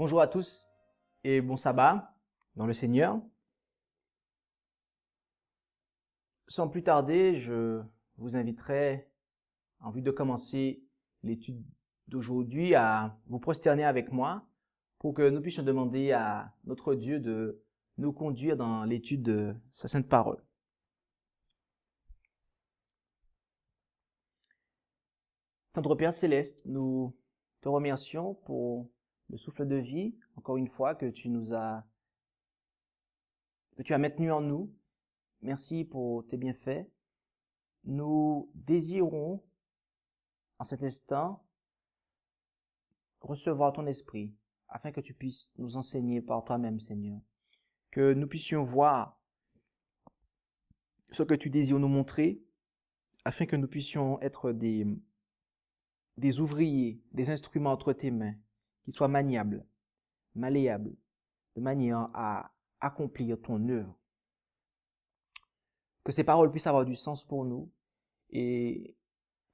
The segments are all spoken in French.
Bonjour à tous et bon sabbat dans le Seigneur. Sans plus tarder, je vous inviterai, en vue de commencer l'étude d'aujourd'hui, à vous prosterner avec moi pour que nous puissions demander à notre Dieu de nous conduire dans l'étude de sa sainte parole. Tendre Père Céleste, nous te remercions pour le souffle de vie, encore une fois, que tu as maintenu en nous. Merci pour tes bienfaits. Nous désirons, en cet instant, recevoir ton esprit, afin que tu puisses nous enseigner par toi-même, Seigneur. Que nous puissions voir ce que tu désires nous montrer, afin que nous puissions être des ouvriers, des instruments entre tes mains, qui soient maniables, malléables, de manière à accomplir ton œuvre. Que ces paroles puissent avoir du sens pour nous et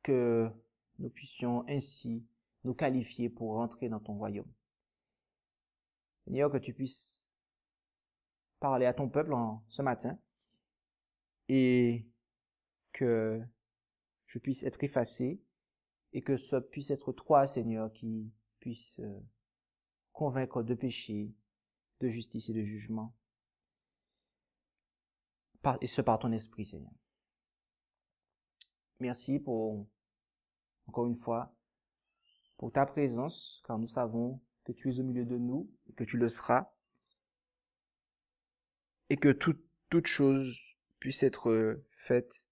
que nous puissions ainsi nous qualifier pour rentrer dans ton royaume. Seigneur, que tu puisses parler à ton peuple ce matin et que je puisse être effacé et que ce puisse être toi, Seigneur, qui puisse convaincre de péché, de justice et de jugement. Et ce par ton esprit, Seigneur. Merci encore une fois, pour ta présence, car nous savons que tu es au milieu de nous et que tu le seras, et que toute chose puisse être faite,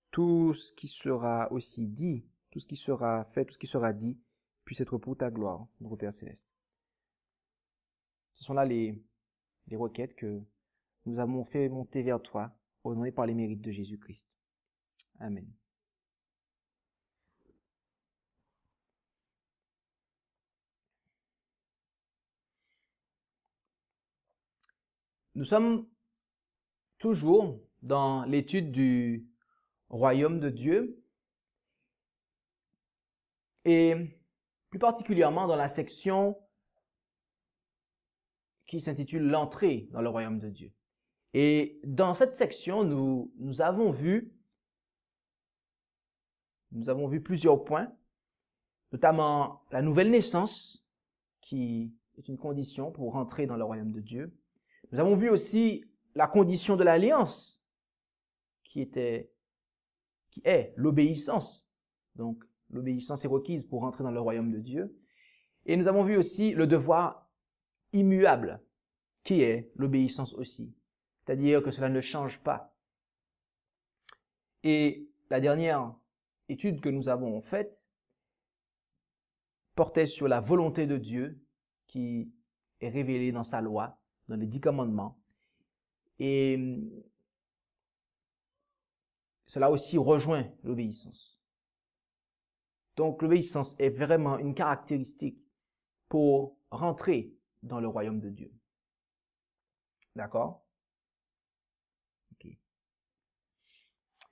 tout ce qui sera aussi dit, tout ce qui sera fait, tout ce qui sera dit, puisse être pour ta gloire, notre Père Céleste. Ce sont là les requêtes que nous avons fait monter vers toi, honorées par les mérites de Jésus-Christ. Amen. Nous sommes toujours dans l'étude du royaume de Dieu et plus particulièrement dans la section qui s'intitule « L'entrée dans le royaume de Dieu ». Et dans cette section, nous avons vu plusieurs points, notamment la nouvelle naissance, qui est une condition pour rentrer dans le royaume de Dieu. Nous avons vu aussi la condition de l'alliance, qui est l'obéissance. Donc, l'obéissance est requise pour rentrer dans le royaume de Dieu. Et nous avons vu aussi le devoir immuable, qui est l'obéissance aussi. C'est-à-dire que cela ne change pas. Et la dernière étude que nous avons faite portait sur la volonté de Dieu qui est révélée dans sa loi, dans les 10 commandements. Et cela aussi rejoint l'obéissance. Donc l'obéissance est vraiment une caractéristique pour rentrer dans le royaume de Dieu. D'accord? Ok.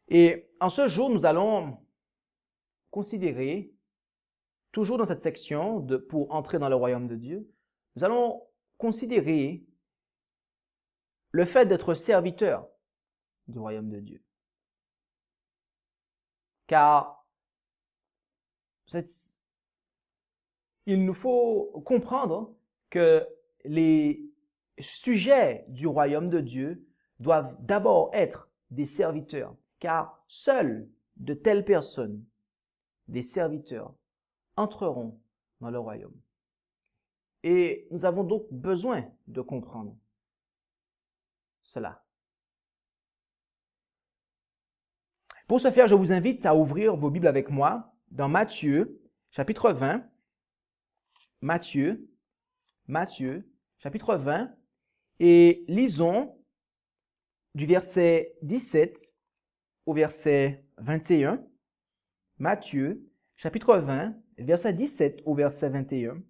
Et en ce jour, nous allons considérer, toujours dans cette section pour entrer dans le royaume de Dieu, nous allons considérer le fait d'être serviteur du royaume de Dieu. Car il nous faut comprendre que les sujets du royaume de Dieu doivent d'abord être des serviteurs, car seules de telles personnes, des serviteurs, entreront dans le royaume. Et nous avons donc besoin de comprendre cela. Pour ce faire, je vous invite à ouvrir vos Bibles avec moi dans Matthieu, chapitre 20. Matthieu, chapitre 20, et lisons du verset 17 au verset 21. Matthieu, chapitre 20, verset 17 au verset 21.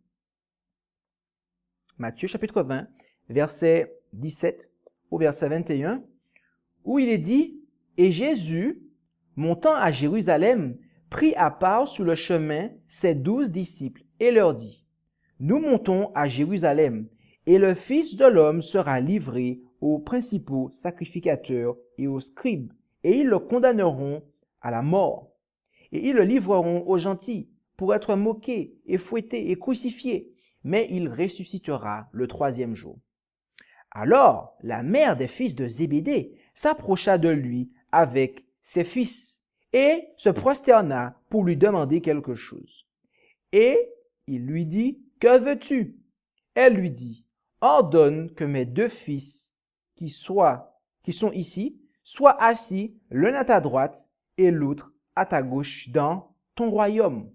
Matthieu, chapitre 20, verset 17 au verset 21, où il est dit « Et Jésus, montant à Jérusalem, prit à part sur le chemin ses 12 disciples et leur dit, nous montons à Jérusalem, et le Fils de l'homme sera livré aux principaux sacrificateurs et aux scribes, et ils le condamneront à la mort, et ils le livreront aux gentils, pour être moqué et fouetté et crucifié, mais il ressuscitera le troisième jour. Alors la mère des fils de Zébédée s'approcha de lui avec ses fils, et se prosterna pour lui demander quelque chose. Et il lui dit, « Que veux-tu » Elle lui dit, « Ordonne que mes deux fils qui sont ici soient assis l'un à ta droite et l'autre à ta gauche dans ton royaume. »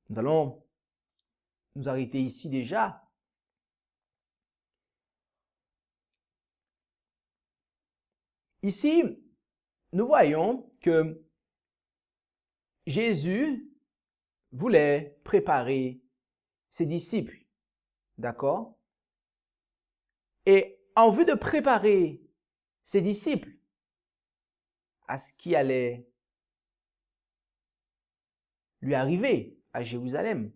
Nous allons nous arrêter ici déjà. Ici, nous voyons que Jésus voulait préparer ses disciples, d'accord? Et en vue de préparer ses disciples à ce qui allait lui arriver à Jérusalem,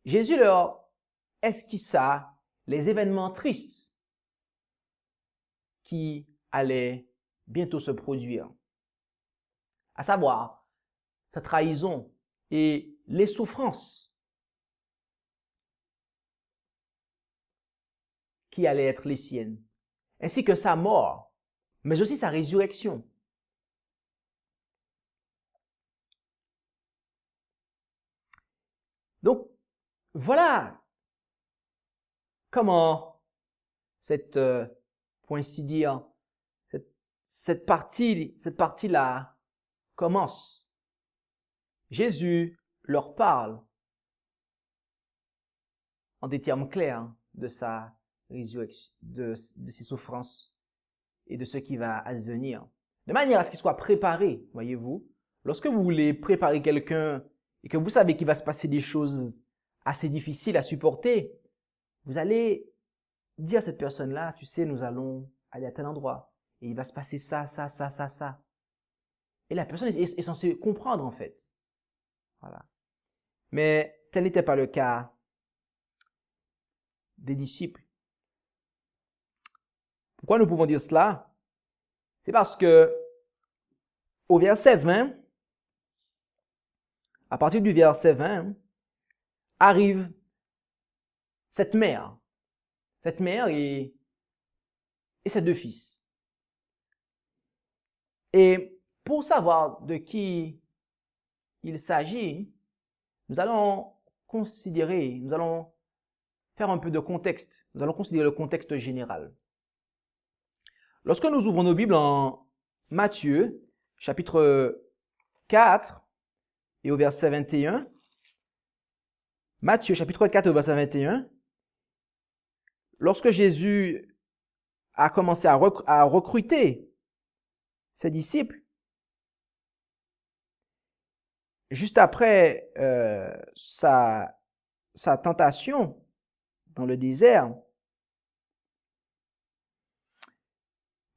Jésus leur esquissa les événements tristes qui allaient bientôt se produire, à savoir sa trahison et les souffrances qui allaient être les siennes, ainsi que sa mort, mais aussi sa résurrection. Donc, voilà comment pour ainsi dire, cette partie-là commence. Jésus leur parle en des termes clairs de sa résurrection, de ses souffrances et de ce qui va advenir, de manière à ce qu'il soit préparé, voyez-vous. Lorsque vous voulez préparer quelqu'un et que vous savez qu'il va se passer des choses assez difficiles à supporter, vous allez dire à cette personne-là, tu sais, nous allons aller à tel endroit et il va se passer ça, ça, ça, ça, ça. Et la personne est censée comprendre en fait. Voilà. Mais tel n'était pas le cas des disciples. Pourquoi nous pouvons dire cela? C'est parce que au verset 20, à partir du verset 20, arrive cette mère et ses deux fils. Et pour savoir de qui il s'agit, nous allons faire un peu de contexte. Nous allons considérer le contexte général. Lorsque nous ouvrons nos Bibles en Matthieu, chapitre 4 et au verset 21, Matthieu, chapitre 4 au verset 21, lorsque Jésus a commencé à recruter ses disciples, juste après sa tentation dans le désert,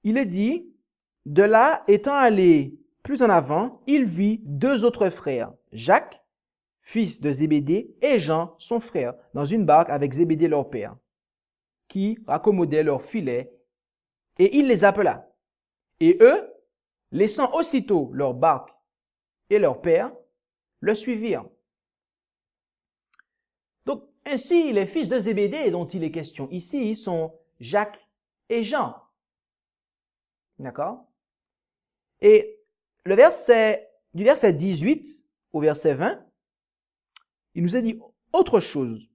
il est dit, de là, étant allé plus en avant, il vit deux autres frères, Jacques, fils de Zébédée, et Jean, son frère, dans une barque avec Zébédée leur père, qui raccommodaient leurs filets, et il les appela. Et eux, laissant aussitôt leur barque et leur père, le suivirent. Donc, ainsi, les fils de Zébédée dont il est question ici sont Jacques et Jean. D'accord? Et du verset 18 au verset 20, il nous a dit autre chose.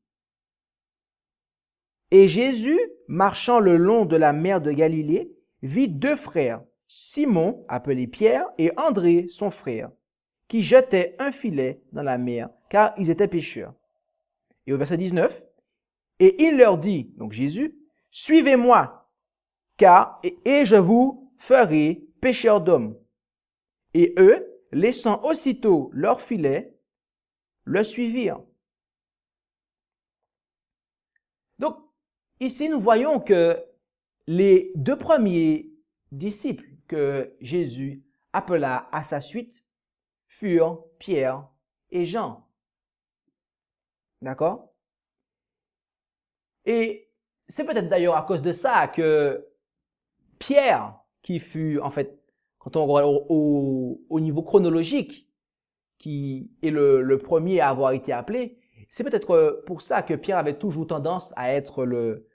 Et Jésus, marchant le long de la mer de Galilée, vit deux frères, Simon, appelé Pierre, et André, son frère, qui jetaient un filet dans la mer, car ils étaient pêcheurs. Et au verset 19, et il leur dit, donc Jésus, suivez-moi, et je vous ferai pêcheurs d'hommes. Et eux, laissant aussitôt leur filet, le suivirent. Donc, ici, nous voyons que les deux premiers disciples que Jésus appela à sa suite furent Pierre et Jean. D'accord? Et c'est peut-être d'ailleurs à cause de ça que Pierre, qui fut en fait, quand on regarde au niveau chronologique, qui est le premier à avoir été appelé, c'est peut-être pour ça que Pierre avait toujours tendance à être le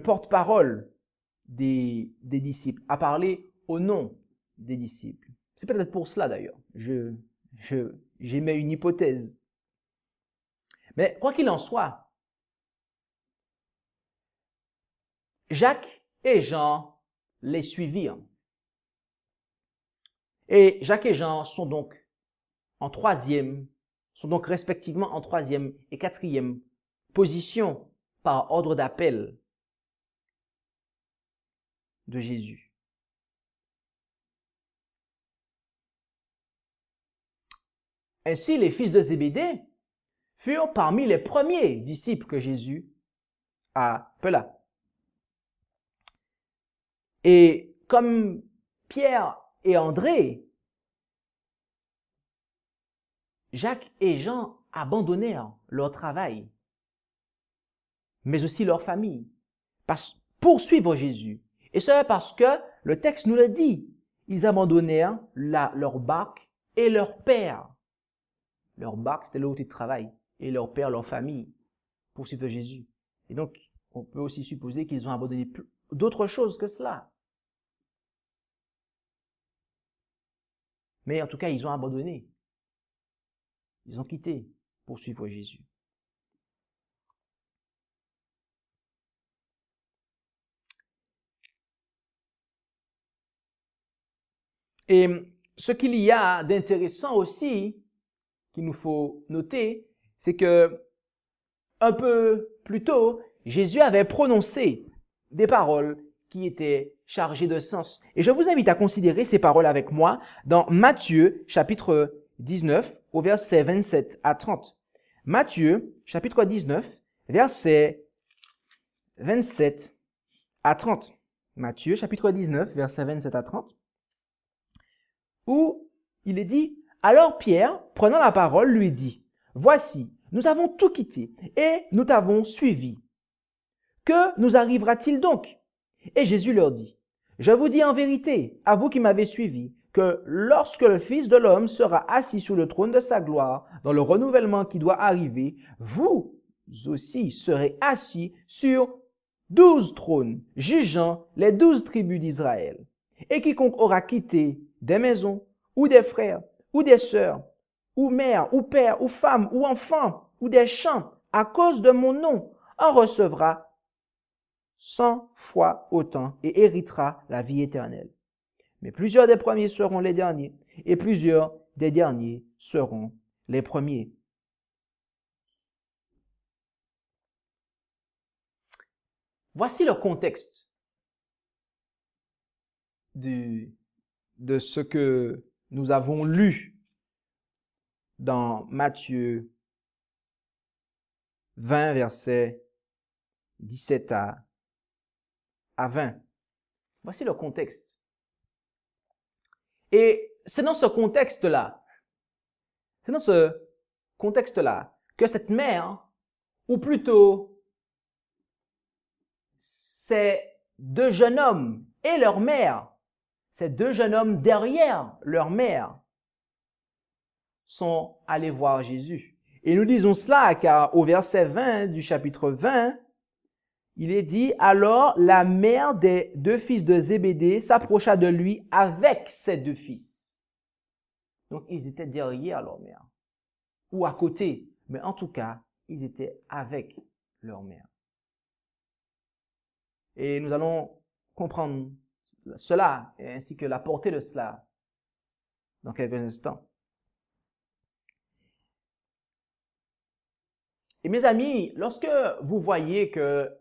porte-parole des disciples, à parler au nom des disciples. C'est peut-être pour cela d'ailleurs. J'émets une hypothèse. Mais quoi qu'il en soit, Jacques et Jean les suivirent. Et Jacques et Jean sont donc respectivement en troisième et quatrième position par ordre d'appel de Jésus. Ainsi, les fils de Zébédée furent parmi les premiers disciples que Jésus appela. Et comme Pierre et André, Jacques et Jean abandonnèrent leur travail, mais aussi leur famille, pour suivre Jésus. Et c'est parce que le texte nous le dit. Ils abandonnèrent leur barque et leur père. Leur barque, c'était leur outil de travail, et leur père, leur famille, pour suivre Jésus. Et donc, on peut aussi supposer qu'ils ont abandonné d'autres choses que cela. Mais en tout cas, ils ont abandonné. Ils ont quitté pour suivre Jésus. Et ce qu'il y a d'intéressant aussi, qu'il nous faut noter, c'est que un peu plus tôt, Jésus avait prononcé des paroles qui étaient chargées de sens. Et je vous invite à considérer ces paroles avec moi dans Matthieu, chapitre 19, au verset 27 à 30. Matthieu, chapitre 19, verset 27 à 30. Matthieu, chapitre 19, verset 27 à 30. Où il est dit, « Alors Pierre, prenant la parole, lui dit, « Voici, nous avons tout quitté et nous t'avons suivi. Que nous arrivera-t-il donc ?» Et Jésus leur dit, « Je vous dis en vérité, à vous qui m'avez suivi, que lorsque le Fils de l'homme sera assis sur le trône de sa gloire, dans le renouvellement qui doit arriver, vous aussi serez assis sur 12 trônes, jugeant les 12 tribus d'Israël. Et quiconque aura quitté des maisons, ou des frères, ou des sœurs, ou mères, ou pères, ou femmes, ou enfants, ou des champs, à cause de mon nom, en recevra 100 fois autant et héritera la vie éternelle. Mais plusieurs des premiers seront les derniers, et plusieurs des derniers seront les premiers. » Voici le contexte de ce que nous avons lu dans Matthieu 20, versets 17 à 20. Voici le contexte. Et c'est dans ce contexte-là, que cette mère, ou plutôt ces deux jeunes hommes et leur mère, ces deux jeunes hommes derrière leur mère, sont allés voir Jésus. Et nous disons cela car au verset 20 du chapitre 20, il est dit, « Alors la mère des deux fils de Zébédée s'approcha de lui avec ses deux fils. » Donc ils étaient derrière leur mère, ou à côté, mais en tout cas, ils étaient avec leur mère. Et nous allons comprendre cela, ainsi que la portée de cela, dans quelques instants. Et mes amis, lorsque vous voyez que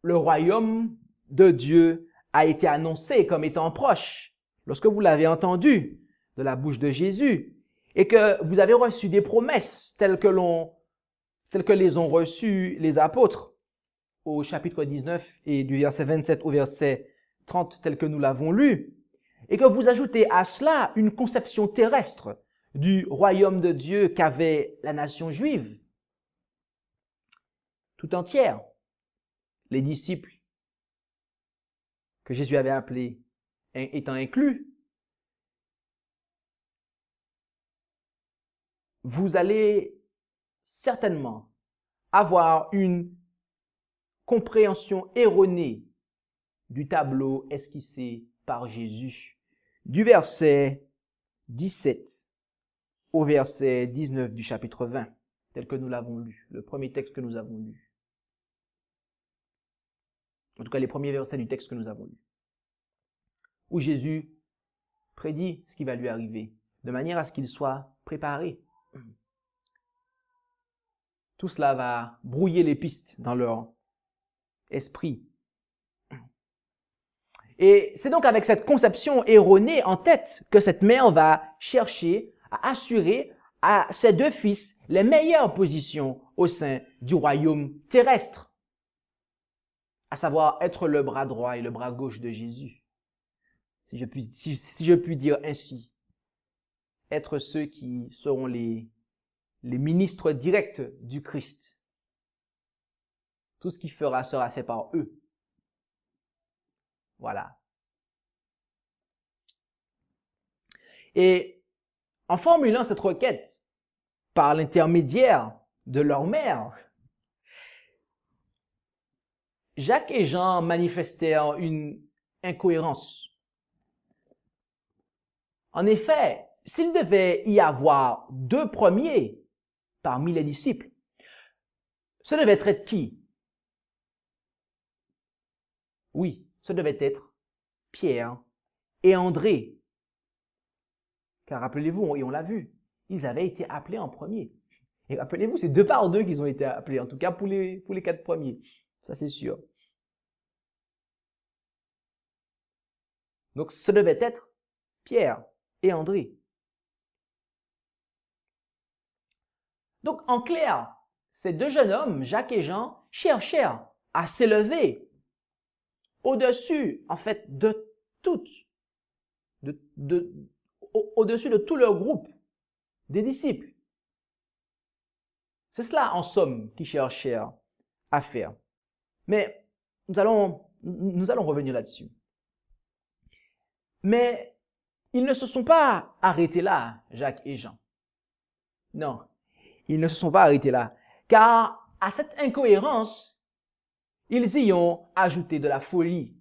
le royaume de Dieu a été annoncé comme étant proche, lorsque vous l'avez entendu de la bouche de Jésus, et que vous avez reçu des promesses telles que les ont reçues les apôtres, au chapitre 19 et du verset 27 au verset 30 tel que nous l'avons lu, et que vous ajoutez à cela une conception terrestre du royaume de Dieu qu'avait la nation juive tout entière, les disciples que Jésus avait appelés étant inclus, vous allez certainement avoir une compréhension erronée du tableau esquissé par Jésus, du verset 17 au verset 19 du chapitre 20, tel que nous l'avons lu, le premier texte que nous avons lu. En tout cas, les premiers versets du texte que nous avons lu, où Jésus prédit ce qui va lui arriver, de manière à ce qu'il soit préparé. Tout cela va brouiller les pistes dans leur esprit. Et c'est donc avec cette conception erronée en tête que cette mère va chercher à assurer à ses deux fils les meilleures positions au sein du royaume terrestre, à savoir être le bras droit et le bras gauche de Jésus, si je puis dire ainsi, être ceux qui seront les ministres directs du Christ. Tout ce qu'il fera sera fait par eux. Voilà. Et en formulant cette requête par l'intermédiaire de leur mère, Jacques et Jean manifestèrent une incohérence. En effet, s'il devait y avoir deux premiers parmi les disciples, ce devait être qui? Oui, ce devait être Pierre et André. Car rappelez-vous, et on l'a vu, ils avaient été appelés en premier. Et rappelez-vous, c'est 2 par 2 qu'ils ont été appelés, en tout cas pour les 4 premiers. Ça, c'est sûr. Donc, ce devait être Pierre et André. Donc, en clair, ces 2 jeunes hommes, Jacques et Jean, cherchèrent à s'élever au-dessus, en fait, de toutes, au-dessus de tout leur groupe des disciples. C'est cela, en somme, qu'ils cherchèrent à faire. Mais nous allons revenir là-dessus. Mais ils ne se sont pas arrêtés là, Jacques et Jean. Non, ils ne se sont pas arrêtés là, car à cette incohérence, ils y ont ajouté de la folie.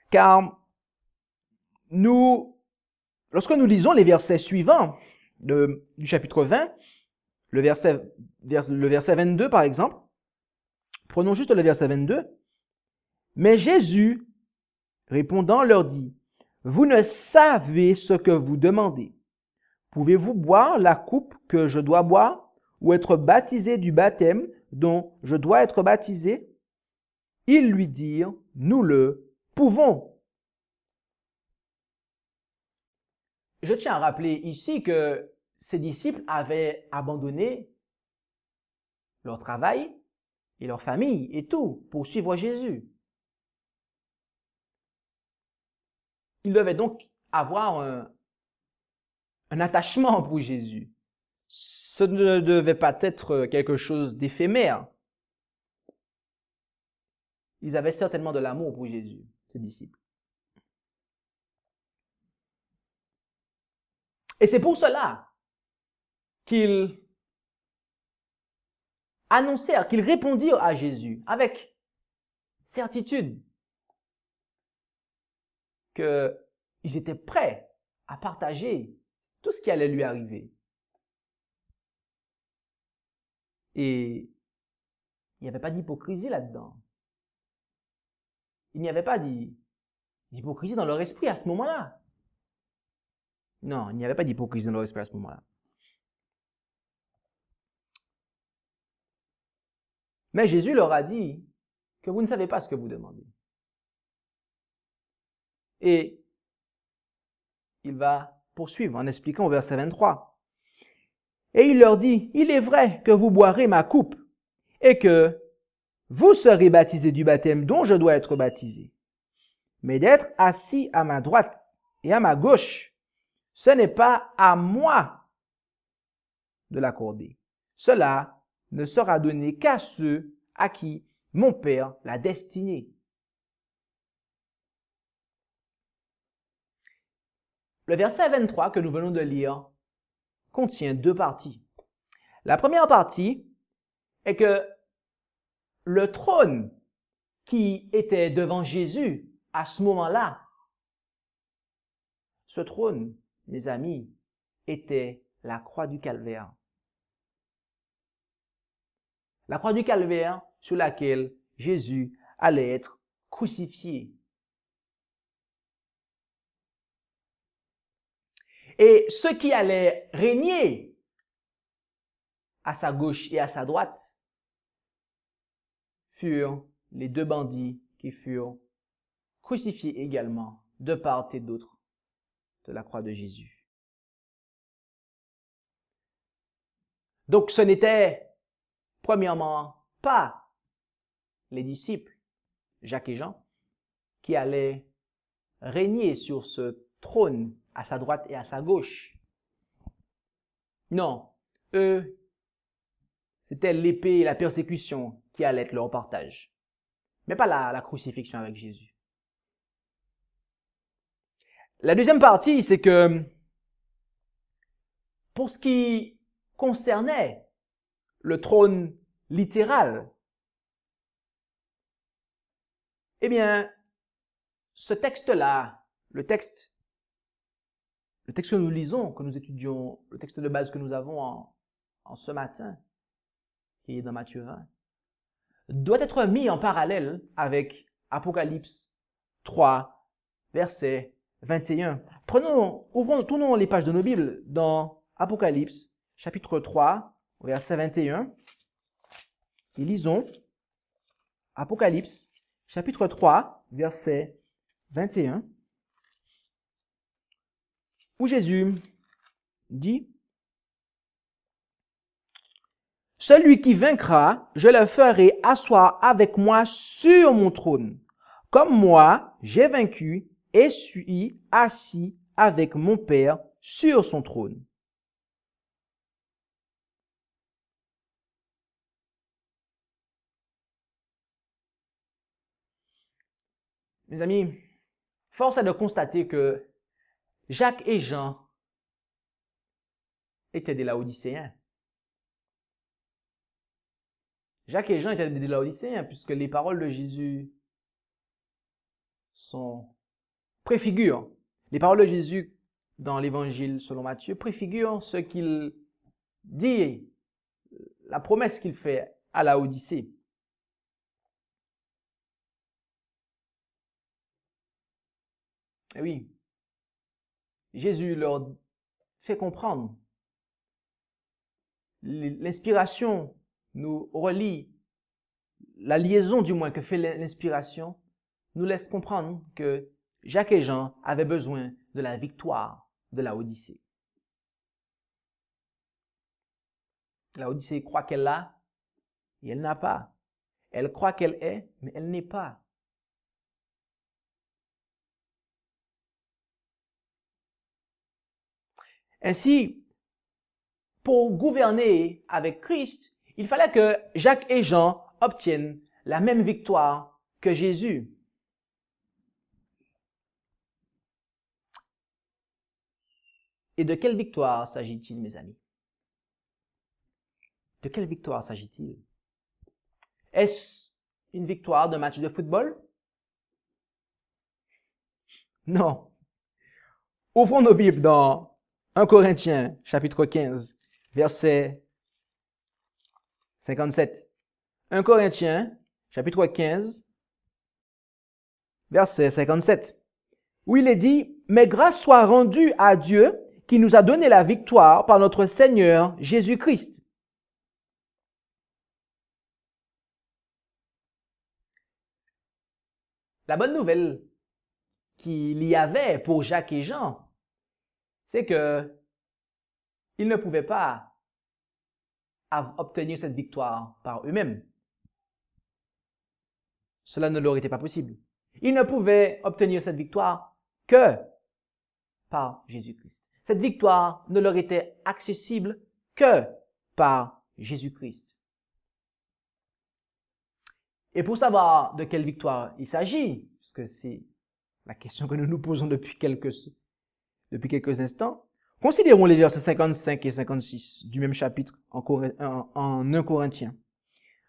Car lorsque nous lisons les versets suivants du chapitre 20, le verset 22 par exemple, prenons juste le verset 22. Mais Jésus, répondant, leur dit, « Vous ne savez ce que vous demandez. Pouvez-vous boire la coupe que je dois boire ou être baptisé du baptême dont je dois être baptisé? » Ils lui dirent, « Nous le pouvons. » Je tiens à rappeler ici que ces disciples avaient abandonné leur travail et leur famille et tout pour suivre Jésus. Ils devaient donc avoir un attachement pour Jésus. Ce ne devait pas être quelque chose d'éphémère. Ils avaient certainement de l'amour pour Jésus, ces disciples. Et c'est pour cela qu'ils annoncèrent, qu'ils répondirent à Jésus avec certitude qu'ils étaient prêts à partager tout ce qui allait lui arriver. Et il n'y avait pas d'hypocrisie là-dedans. Il n'y avait pas d'hypocrisie dans leur esprit à ce moment-là. Non, il n'y avait pas d'hypocrisie dans leur esprit à ce moment-là. Mais Jésus leur a dit que vous ne savez pas ce que vous demandez. Et il va poursuivre en expliquant au verset 23. Et il leur dit, « Il est vrai que vous boirez ma coupe et que vous serez baptisés du baptême dont je dois être baptisé. mais d'être assis à ma droite et à ma gauche, ce n'est pas à moi de l'accorder. Cela ne sera donné qu'à ceux à qui mon Père l'a destiné. Le verset 23 que nous venons de lire contient deux parties. La première partie est que le trône qui était devant Jésus à ce moment-là, ce trône, mes amis, était la croix du Calvaire. La croix du Calvaire sur laquelle Jésus allait être crucifié. Et ceux qui allaient régner à sa gauche et à sa droite furent les deux bandits qui furent crucifiés également de part et d'autre de la croix de Jésus. Donc ce n'était premièrement pas les disciples, Jacques et Jean, qui allaient régner sur ce trône à sa droite et à sa gauche. Non, eux, c'était l'épée et la persécution qui allaient être leur partage, mais pas la crucifixion avec Jésus. La deuxième partie, c'est que pour ce qui concernait le trône littéral, eh bien, ce texte-là, le texte que nous lisons, que nous étudions, le texte de base que nous avons en ce matin, qui est dans Matthieu 20, doit être mis en parallèle avec Apocalypse 3, verset 21. Tournons les pages de nos Bibles dans Apocalypse, chapitre 3, verset 21, et lisons Apocalypse, chapitre 3, verset 21, où Jésus dit: « Celui qui vaincra, je le ferai asseoir avec moi sur mon trône, comme moi j'ai vaincu et suis assis avec mon Père sur son trône. » Mes amis, force est de constater que Jacques et Jean étaient des Laodicéens. Jacques et Jean étaient des Laodicéens puisque les paroles de Jésus préfigurent. Les paroles de Jésus dans l'évangile selon Matthieu préfigurent ce qu'il dit, la promesse qu'il fait à Laodicée. Et oui, Jésus leur fait comprendre. L'inspiration nous relie, la liaison du moins que fait l'inspiration nous laisse comprendre que Jacques et Jean avaient besoin de la victoire de la Odyssée. La Odyssée croit qu'elle l'a et elle n'a pas. Elle croit qu'elle est, mais elle n'est pas. Ainsi, pour gouverner avec Christ, il fallait que Jacques et Jean obtiennent la même victoire que Jésus. Et de quelle victoire s'agit-il, mes amis? De quelle victoire s'agit-il? Est-ce une victoire de match de football? Non. Ouvrons nos Bibles dans 1 Corinthiens, chapitre 15, verset 57. 1 Corinthiens, chapitre 15, verset 57, où il est dit: « Mais grâce soit rendue à Dieu qui nous a donné la victoire par notre Seigneur Jésus-Christ. » La bonne nouvelle qu'il y avait pour Jacques et Jean, c'est que ils ne pouvaient pas obtenir cette victoire par eux-mêmes. Cela ne leur était pas possible. Il ne pouvait obtenir cette victoire que par Jésus-Christ. Cette victoire ne leur était accessible que par Jésus-Christ. Et pour savoir de quelle victoire il s'agit, puisque c'est la question que nous nous posons depuis quelques instants, considérons les versets 55 et 56 du même chapitre en 1 Corinthiens.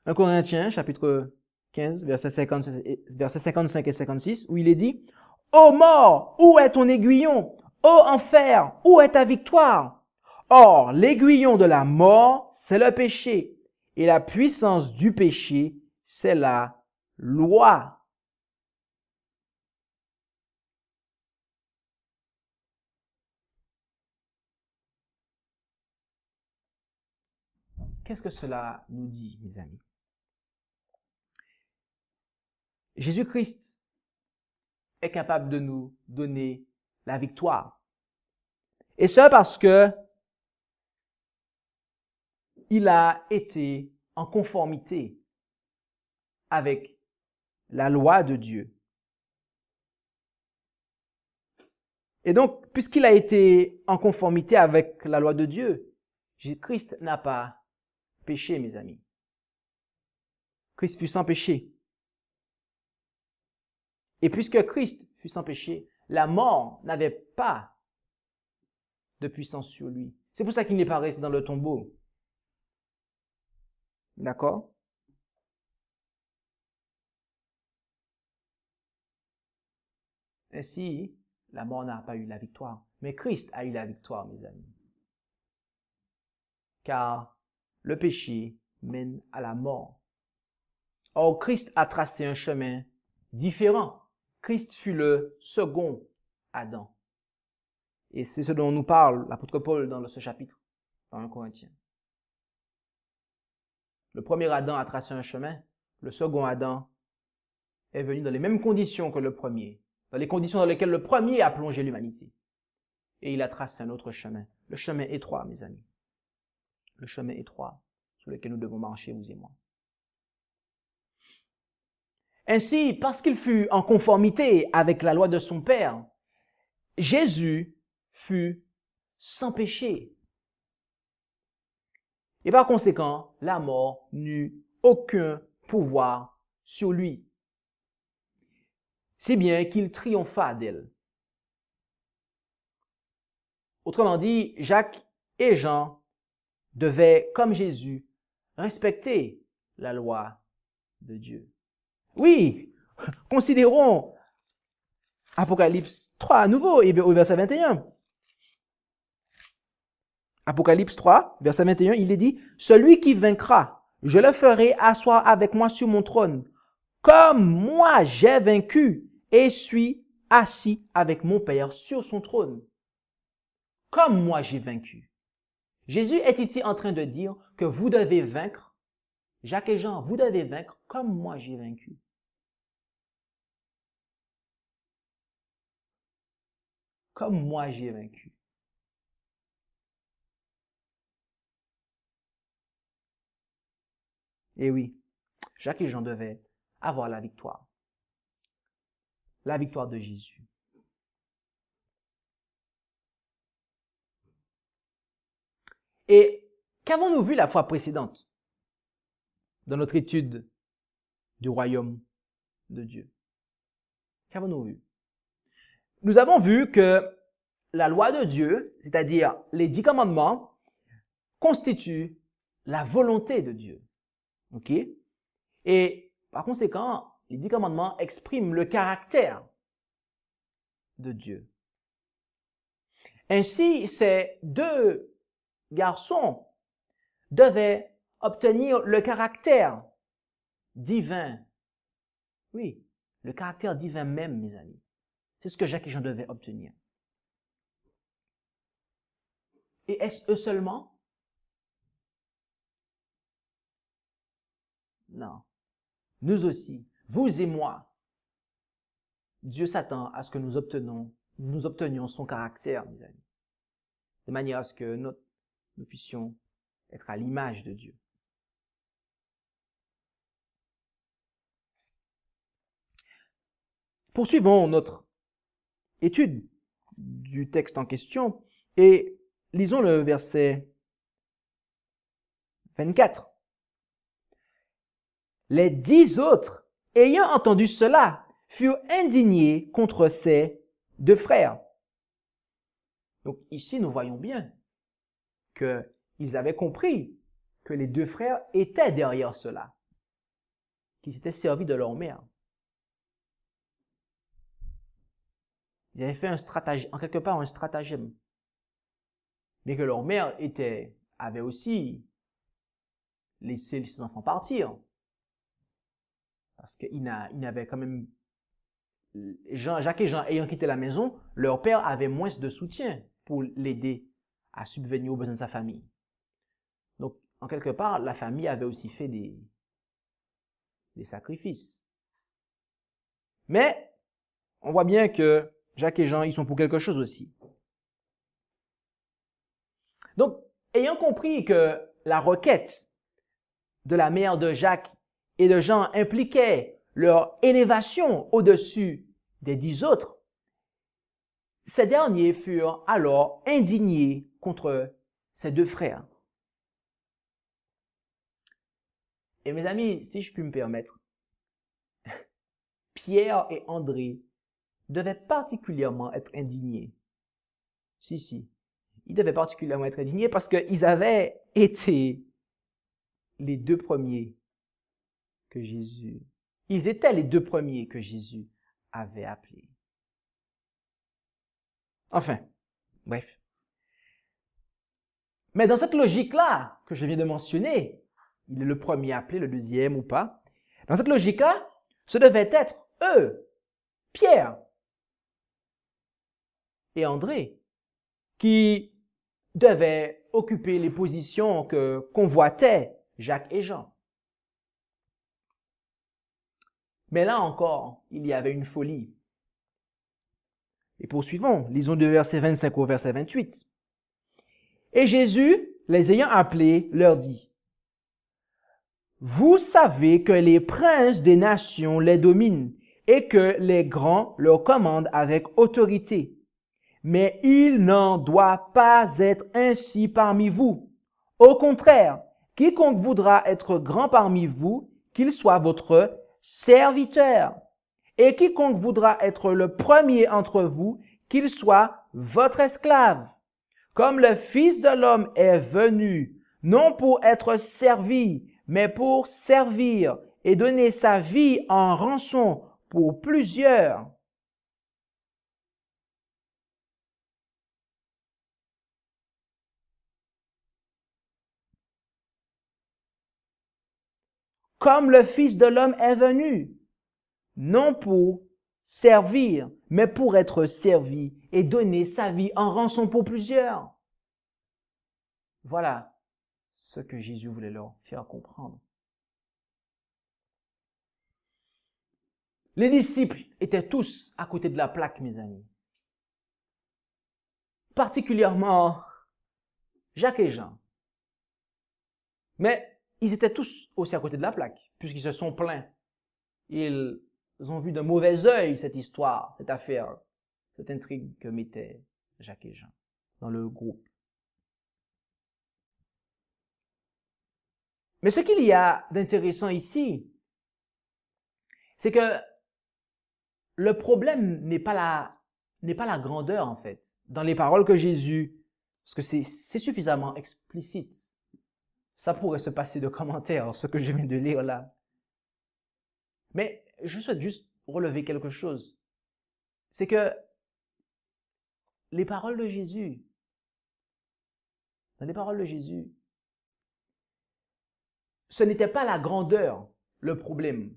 1 Corinthiens, chapitre 15, versets 55 et 56, où il est dit « Ô mort, où est ton aiguillon? Ô enfer, où est ta victoire? Or, l'aiguillon de la mort, c'est le péché, et la puissance du péché, c'est la loi. » Qu'est-ce que cela nous dit, mes amis? Jésus-Christ est capable de nous donner la victoire. Et ce parce que il a été en conformité avec la loi de Dieu. Et donc, puisqu'il a été en conformité avec la loi de Dieu, Christ n'a pas péché, mes amis. Christ fut sans péché. Et puisque Christ fut sans péché, la mort n'avait pas de puissance sur lui. C'est pour ça qu'il n'est pas resté dans le tombeau. D'accord? Ainsi, la mort n'a pas eu la victoire. Mais Christ a eu la victoire, mes amis. Car le péché mène à la mort. Or, Christ a tracé un chemin différent. Christ fut le second Adam. Et c'est ce dont nous parle l'apôtre Paul dans ce chapitre, dans 1 Corinthiens. Le premier Adam a tracé un chemin. Le second Adam est venu dans les mêmes conditions que le premier, dans les conditions dans lesquelles le premier a plongé l'humanité. Et il a tracé un autre chemin, le chemin étroit, mes amis. Le chemin étroit sur lequel nous devons marcher, vous et moi. Ainsi, parce qu'il fut en conformité avec la loi de son Père, Jésus fut sans péché. Et par conséquent, la mort n'eut aucun pouvoir sur lui. Si bien qu'il triompha d'elle. Autrement dit, Jacques et Jean devaient, comme Jésus, respecter la loi de Dieu. Oui, considérons Apocalypse 3 à nouveau, et au verset 21. Apocalypse 3, verset 21, il est dit, « Celui qui vaincra, je le ferai asseoir avec moi sur mon trône, comme moi j'ai vaincu et suis assis avec mon Père sur son trône. » Comme moi j'ai vaincu. Jésus est ici en train de dire que vous devez vaincre, Jacques et Jean, vous devez vaincre comme moi j'ai vaincu. Comme moi j'ai vaincu. Et oui, Jacques et Jean devaient avoir la victoire. La victoire de Jésus. Et qu'avons-nous vu la fois précédente dans notre étude du royaume de Dieu? Qu'avons-nous vu? Nous avons vu que la loi de Dieu, c'est-à-dire les 10 commandements, constituent la volonté de Dieu. OK? Et par conséquent, les 10 commandements expriment le caractère de Dieu. Ainsi, ces deux garçons devaient obtenir le caractère divin. Oui, le caractère divin même, mes amis. C'est ce que Jacques et Jean devaient obtenir. Et est-ce eux seulement? Non. Nous aussi, vous et moi, Dieu s'attend à ce que nous obtenions son caractère, mes amis, de manière à ce que nous puissions être à l'image de Dieu. Poursuivons notre étude du texte en question et lisons le verset 24. Les 10 autres, ayant entendu cela, furent indignés contre ces 2 frères. Donc ici, nous voyons bien qu'ils avaient compris que les 2 frères étaient derrière cela, qu'ils s'étaient servis de leur mère. Ils avaient fait en quelque part un stratagème. Mais que leur mère avait aussi laissé ses enfants partir. Parce qu'ils n'avaient quand même... Jacques et Jean ayant quitté la maison, leur père avait moins de soutien pour l'aider à subvenir aux besoins de sa famille. Donc, en quelque part, la famille avait aussi fait des sacrifices. Mais, on voit bien que Jacques et Jean, ils sont pour quelque chose aussi. Donc, ayant compris que la requête de la mère de Jacques et de Jean impliquait leur élévation au-dessus des 10 autres, ces derniers furent alors indignés contre ces 2 frères. Et mes amis, si je puis me permettre, Pierre et André devaient particulièrement être indignés. Si. Ils devaient particulièrement être indignés parce qu'ils avaient été les 2 premiers que Jésus... Ils étaient les 2 premiers que Jésus avait appelés. Enfin, bref. Mais dans cette logique-là que je viens de mentionner, il est le premier appelé, le deuxième ou pas. Dans cette logique-là, ce devait être eux, Pierre et André, qui devaient occuper les positions que convoitaient Jacques et Jean. Mais là encore, il y avait une folie. Et poursuivons, lisons du verset 25 au verset 28. Et Jésus, les ayant appelés, leur dit, « Vous savez que les princes des nations les dominent et que les grands leur commandent avec autorité. Mais il n'en doit pas être ainsi parmi vous. Au contraire, quiconque voudra être grand parmi vous, qu'il soit votre serviteur. Et quiconque voudra être le premier entre vous, qu'il soit votre esclave. Comme le Fils de l'homme est venu, non pour être servi, mais pour servir et donner sa vie en rançon pour plusieurs. » Comme le Fils de l'homme est venu, non pour servir, mais pour être servi et donner sa vie en rançon pour plusieurs. Voilà ce que Jésus voulait leur faire comprendre. Les disciples étaient tous à côté de la plaque, mes amis. Particulièrement Jacques et Jean. Mais ils étaient tous aussi à côté de la plaque, puisqu'ils se sont plaints. Ils ont vu d'un mauvais œil cette histoire, cette affaire, cette intrigue que mettaient Jacques et Jean dans le groupe. Mais ce qu'il y a d'intéressant ici, c'est que le problème n'est pas la grandeur, en fait, dans les paroles que Jésus, parce que c'est suffisamment explicite. Ça pourrait se passer de commentaires, ce que je viens de lire là. Mais je souhaite juste relever quelque chose. C'est que les paroles de Jésus, dans les paroles de Jésus, ce n'était pas la grandeur le problème.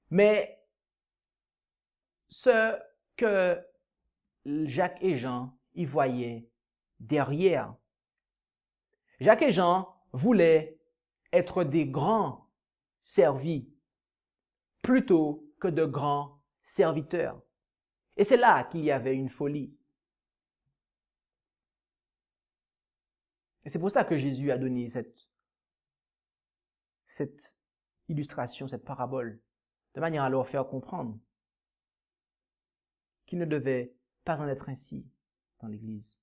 Mais ce que Jacques et Jean y voyaient derrière. Jacques et Jean voulaient être des grands servis plutôt que de grands serviteurs. Et c'est là qu'il y avait une folie. Et c'est pour ça que Jésus a donné cette illustration, cette parabole de manière à leur faire comprendre qu'il ne devait pas en être ainsi dans l'Église.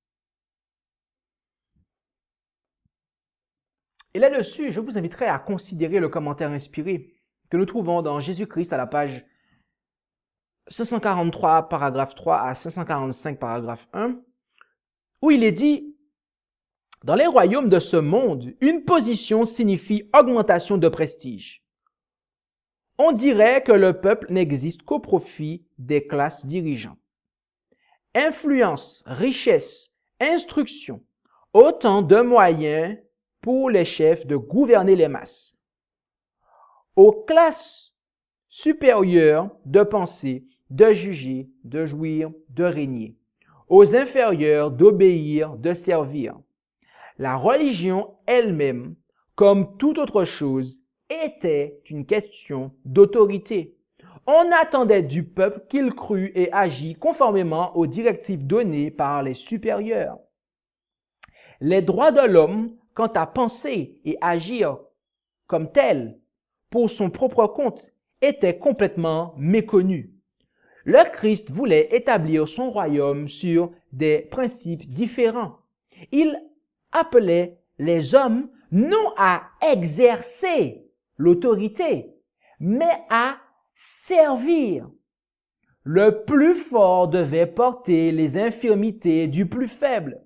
Et là-dessus, je vous inviterai à considérer le commentaire inspiré que nous trouvons dans Jésus-Christ à la page 543, paragraphe 3 à 545, paragraphe 1, où il est dit « Dans les royaumes de ce monde, une position signifie augmentation de prestige. On dirait que le peuple n'existe qu'au profit des classes dirigeantes. Influence, richesse, instruction, autant de moyens pour les chefs de gouverner les masses. Aux classes supérieures de penser, de juger, de jouir, de régner. Aux inférieures d'obéir, de servir. La religion elle-même, comme toute autre chose, était une question d'autorité. On attendait du peuple qu'il crût et agît conformément aux directives données par les supérieurs. Les droits de l'homme, quant à penser et agir comme tel, pour son propre compte, étaient complètement méconnus. Le Christ voulait établir son royaume sur des principes différents. Il appelait les hommes non à exercer l'autorité, mais à servir. Le plus fort devait porter les infirmités du plus faible.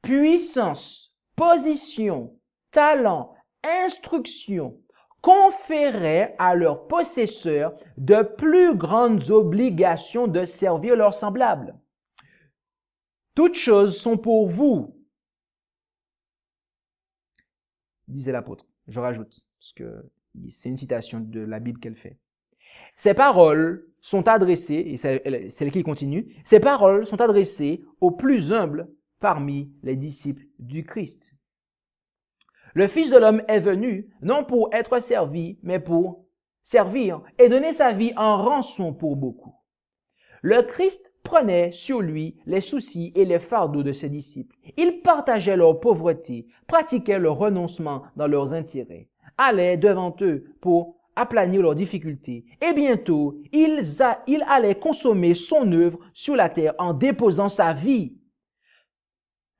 Puissance, position, talent, instruction conféraient à leurs possesseurs de plus grandes obligations de servir leurs semblables. Toutes choses sont pour vous, disait l'apôtre. Je rajoute, parce que c'est une citation de la Bible qu'elle fait. Ces paroles sont adressées, et c'est elle qui continue, ces paroles sont adressées aux plus humbles parmi les disciples du Christ. Le Fils de l'homme est venu, non pour être servi, mais pour servir et donner sa vie en rançon pour beaucoup. Le Christ prenait sur lui les soucis et les fardeaux de ses disciples. Il partageait leur pauvreté, pratiquait le renoncement dans leurs intérêts, allait devant eux pour aplanir leurs difficultés. Et bientôt, il allait consommer son œuvre sur la terre en déposant sa vie.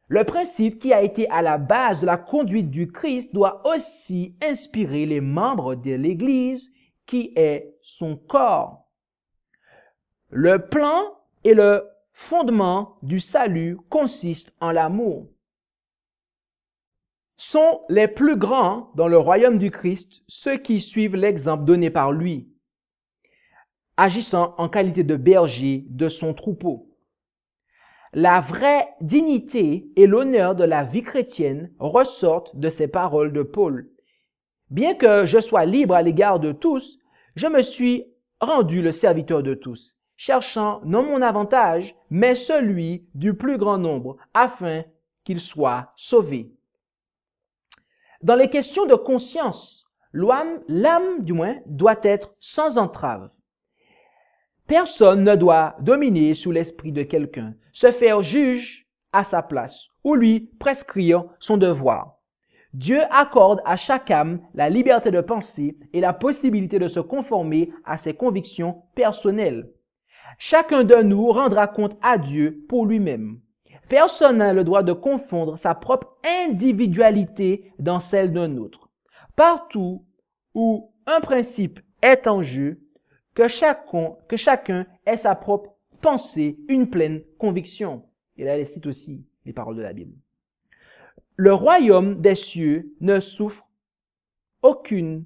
Le principe qui a été à la base de la conduite du Christ doit aussi inspirer les membres de l'Église qui est son corps. Le plan et le fondement du salut consistent en l'amour. Sont les plus grands dans le royaume du Christ ceux qui suivent l'exemple donné par lui, agissant en qualité de berger de son troupeau. La vraie dignité et l'honneur de la vie chrétienne ressortent de ces paroles de Paul. Bien que je sois libre à l'égard de tous, je me suis rendu le serviteur de tous, cherchant non mon avantage, mais celui du plus grand nombre, afin qu'ils soient sauvés. Dans les questions de conscience, l'âme doit être sans entrave. Personne ne doit dominer sous l'esprit de quelqu'un, se faire juge à sa place ou lui prescrire son devoir. Dieu accorde à chaque âme la liberté de penser et la possibilité de se conformer à ses convictions personnelles. Chacun de nous rendra compte à Dieu pour lui-même. Personne n'a le droit de confondre sa propre individualité dans celle d'un autre. Partout où un principe est en jeu, que chacun ait sa propre pensée, une pleine conviction. Et là, elle cite aussi les paroles de la Bible. Le royaume des cieux ne souffre aucune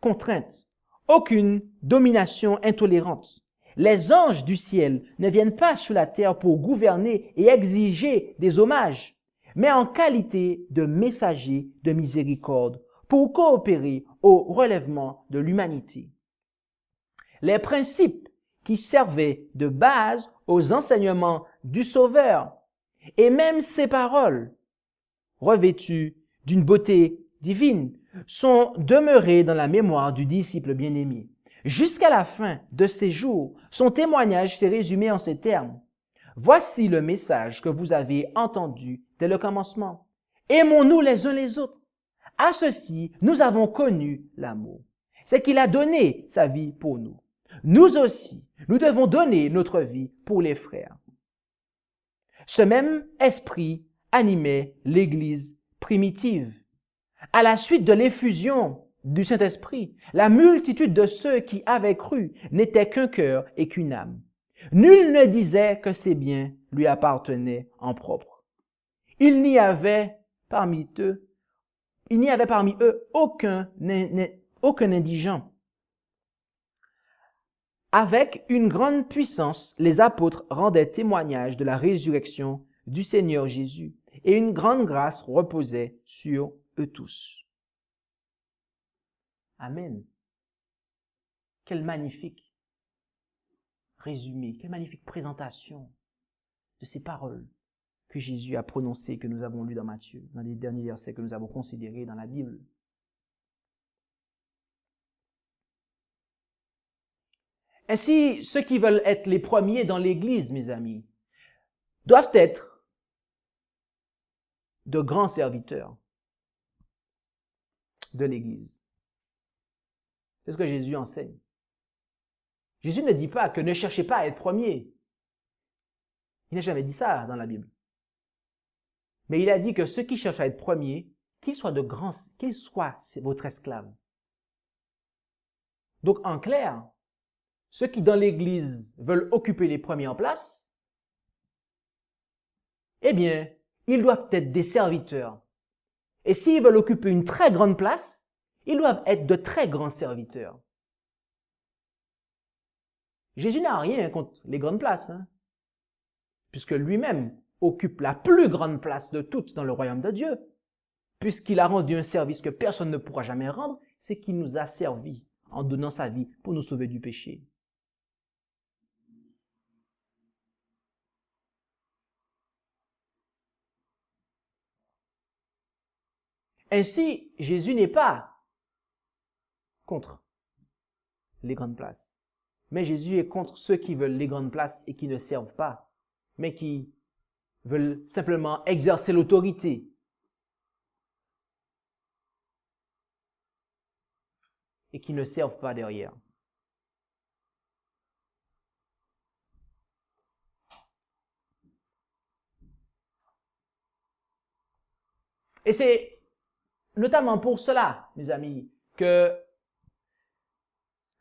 contrainte, aucune domination intolérante. Les anges du ciel ne viennent pas sur la terre pour gouverner et exiger des hommages, mais en qualité de messagers de miséricorde pour coopérer au relèvement de l'humanité. Les principes qui servaient de base aux enseignements du Sauveur et même ces paroles, revêtues d'une beauté divine, sont demeurées dans la mémoire du disciple bien-aimé. Jusqu'à la fin de ses jours, son témoignage s'est résumé en ces termes. Voici le message que vous avez entendu dès le commencement. Aimons-nous les uns les autres. À ceci, nous avons connu l'amour. c'est qu'il a donné sa vie pour nous. Nous aussi, nous devons donner notre vie pour les frères. Ce même esprit animait l'Église primitive. À la suite de l'effusion du Saint-Esprit, la multitude de ceux qui avaient cru n'était qu'un cœur et qu'une âme. Nul ne disait que ses biens lui appartenaient en propre. Il n'y avait parmi eux aucun indigent. Avec une grande puissance, les apôtres rendaient témoignage de la résurrection du Seigneur Jésus, et une grande grâce reposait sur eux tous. Amen. Quel magnifique résumé, quelle magnifique présentation de ces paroles que Jésus a prononcées, que nous avons lues dans Matthieu, dans les derniers versets que nous avons considérés dans la Bible. Ainsi, ceux qui veulent être les premiers dans l'Église, mes amis, doivent être de grands serviteurs de l'Église. C'est ce que Jésus enseigne. Jésus ne dit pas que ne cherchez pas à être premier. Il n'a jamais dit ça dans la Bible. Mais il a dit que ceux qui cherchent à être premiers, qu'ils soient votre esclave. Donc, en clair, ceux qui dans l'Église veulent occuper les premiers en place, eh bien, ils doivent être des serviteurs. Et s'ils veulent occuper une très grande place, ils doivent être de très grands serviteurs. Jésus n'a rien contre les grandes places, puisque lui-même occupe la plus grande place de toutes dans le royaume de Dieu. Puisqu'il a rendu un service que personne ne pourra jamais rendre, c'est qu'il nous a servi en donnant sa vie pour nous sauver du péché. Ainsi, Jésus n'est pas contre les grandes places. Mais Jésus est contre ceux qui veulent les grandes places et qui ne servent pas, mais qui veulent simplement exercer l'autorité. Et qui ne servent pas derrière. Et c'est notamment pour cela, mes amis, que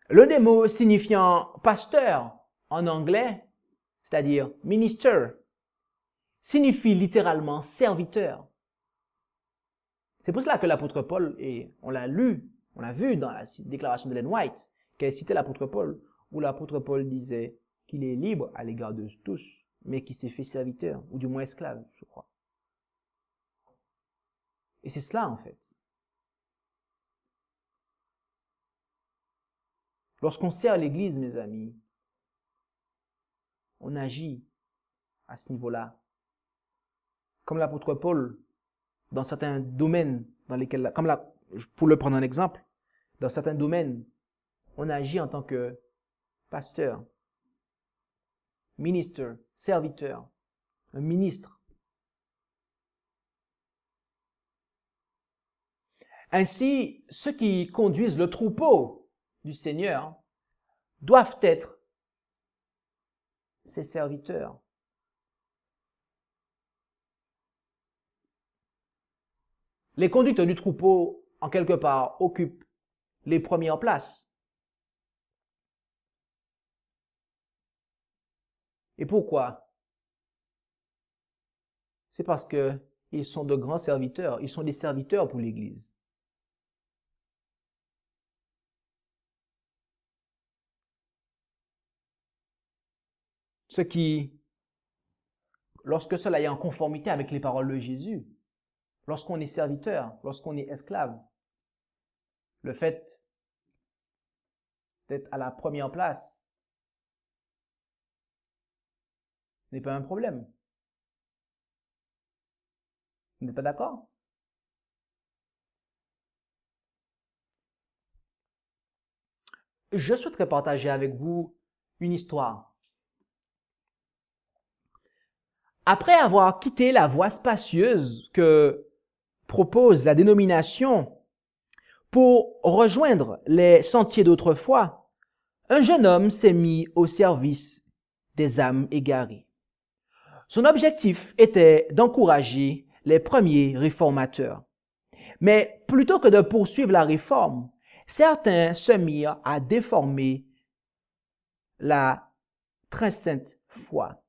l'un des mots signifiant pasteur en anglais, c'est-à-dire minister, signifie littéralement serviteur. C'est pour cela que l'apôtre Paul, et on l'a vu dans la déclaration d'Ellen White, qu'elle citait l'apôtre Paul, où l'apôtre Paul disait qu'il est libre à l'égard de tous, mais qu'il s'est fait serviteur, ou du moins esclave, je crois. Et c'est cela en fait. Lorsqu'on sert l'Église, mes amis, on agit à ce niveau-là. Comme l'apôtre Paul, dans certains domaines dans lesquels, pour le prendre un exemple, dans certains domaines, on agit en tant que pasteur, ministre, serviteur, un ministre. Ainsi, ceux qui conduisent le troupeau du Seigneur doivent être ses serviteurs. Les conducteurs du troupeau, en quelque part, occupent les premières places. Et pourquoi? C'est parce qu'ils sont de grands serviteurs, ils sont des serviteurs pour l'Église. Ce qui, lorsque cela est en conformité avec les paroles de Jésus, lorsqu'on est serviteur, lorsqu'on est esclave, le fait d'être à la première place n'est pas un problème. Vous n'êtes pas d'accord? Je souhaiterais partager avec vous une histoire. Après avoir quitté la voie spacieuse que propose la dénomination Pour rejoindre les sentiers d'autrefois, un jeune homme s'est mis au service des âmes égarées. Son objectif était d'encourager les premiers réformateurs. Mais plutôt que de poursuivre la réforme, certains se mirent à déformer la très sainte foi.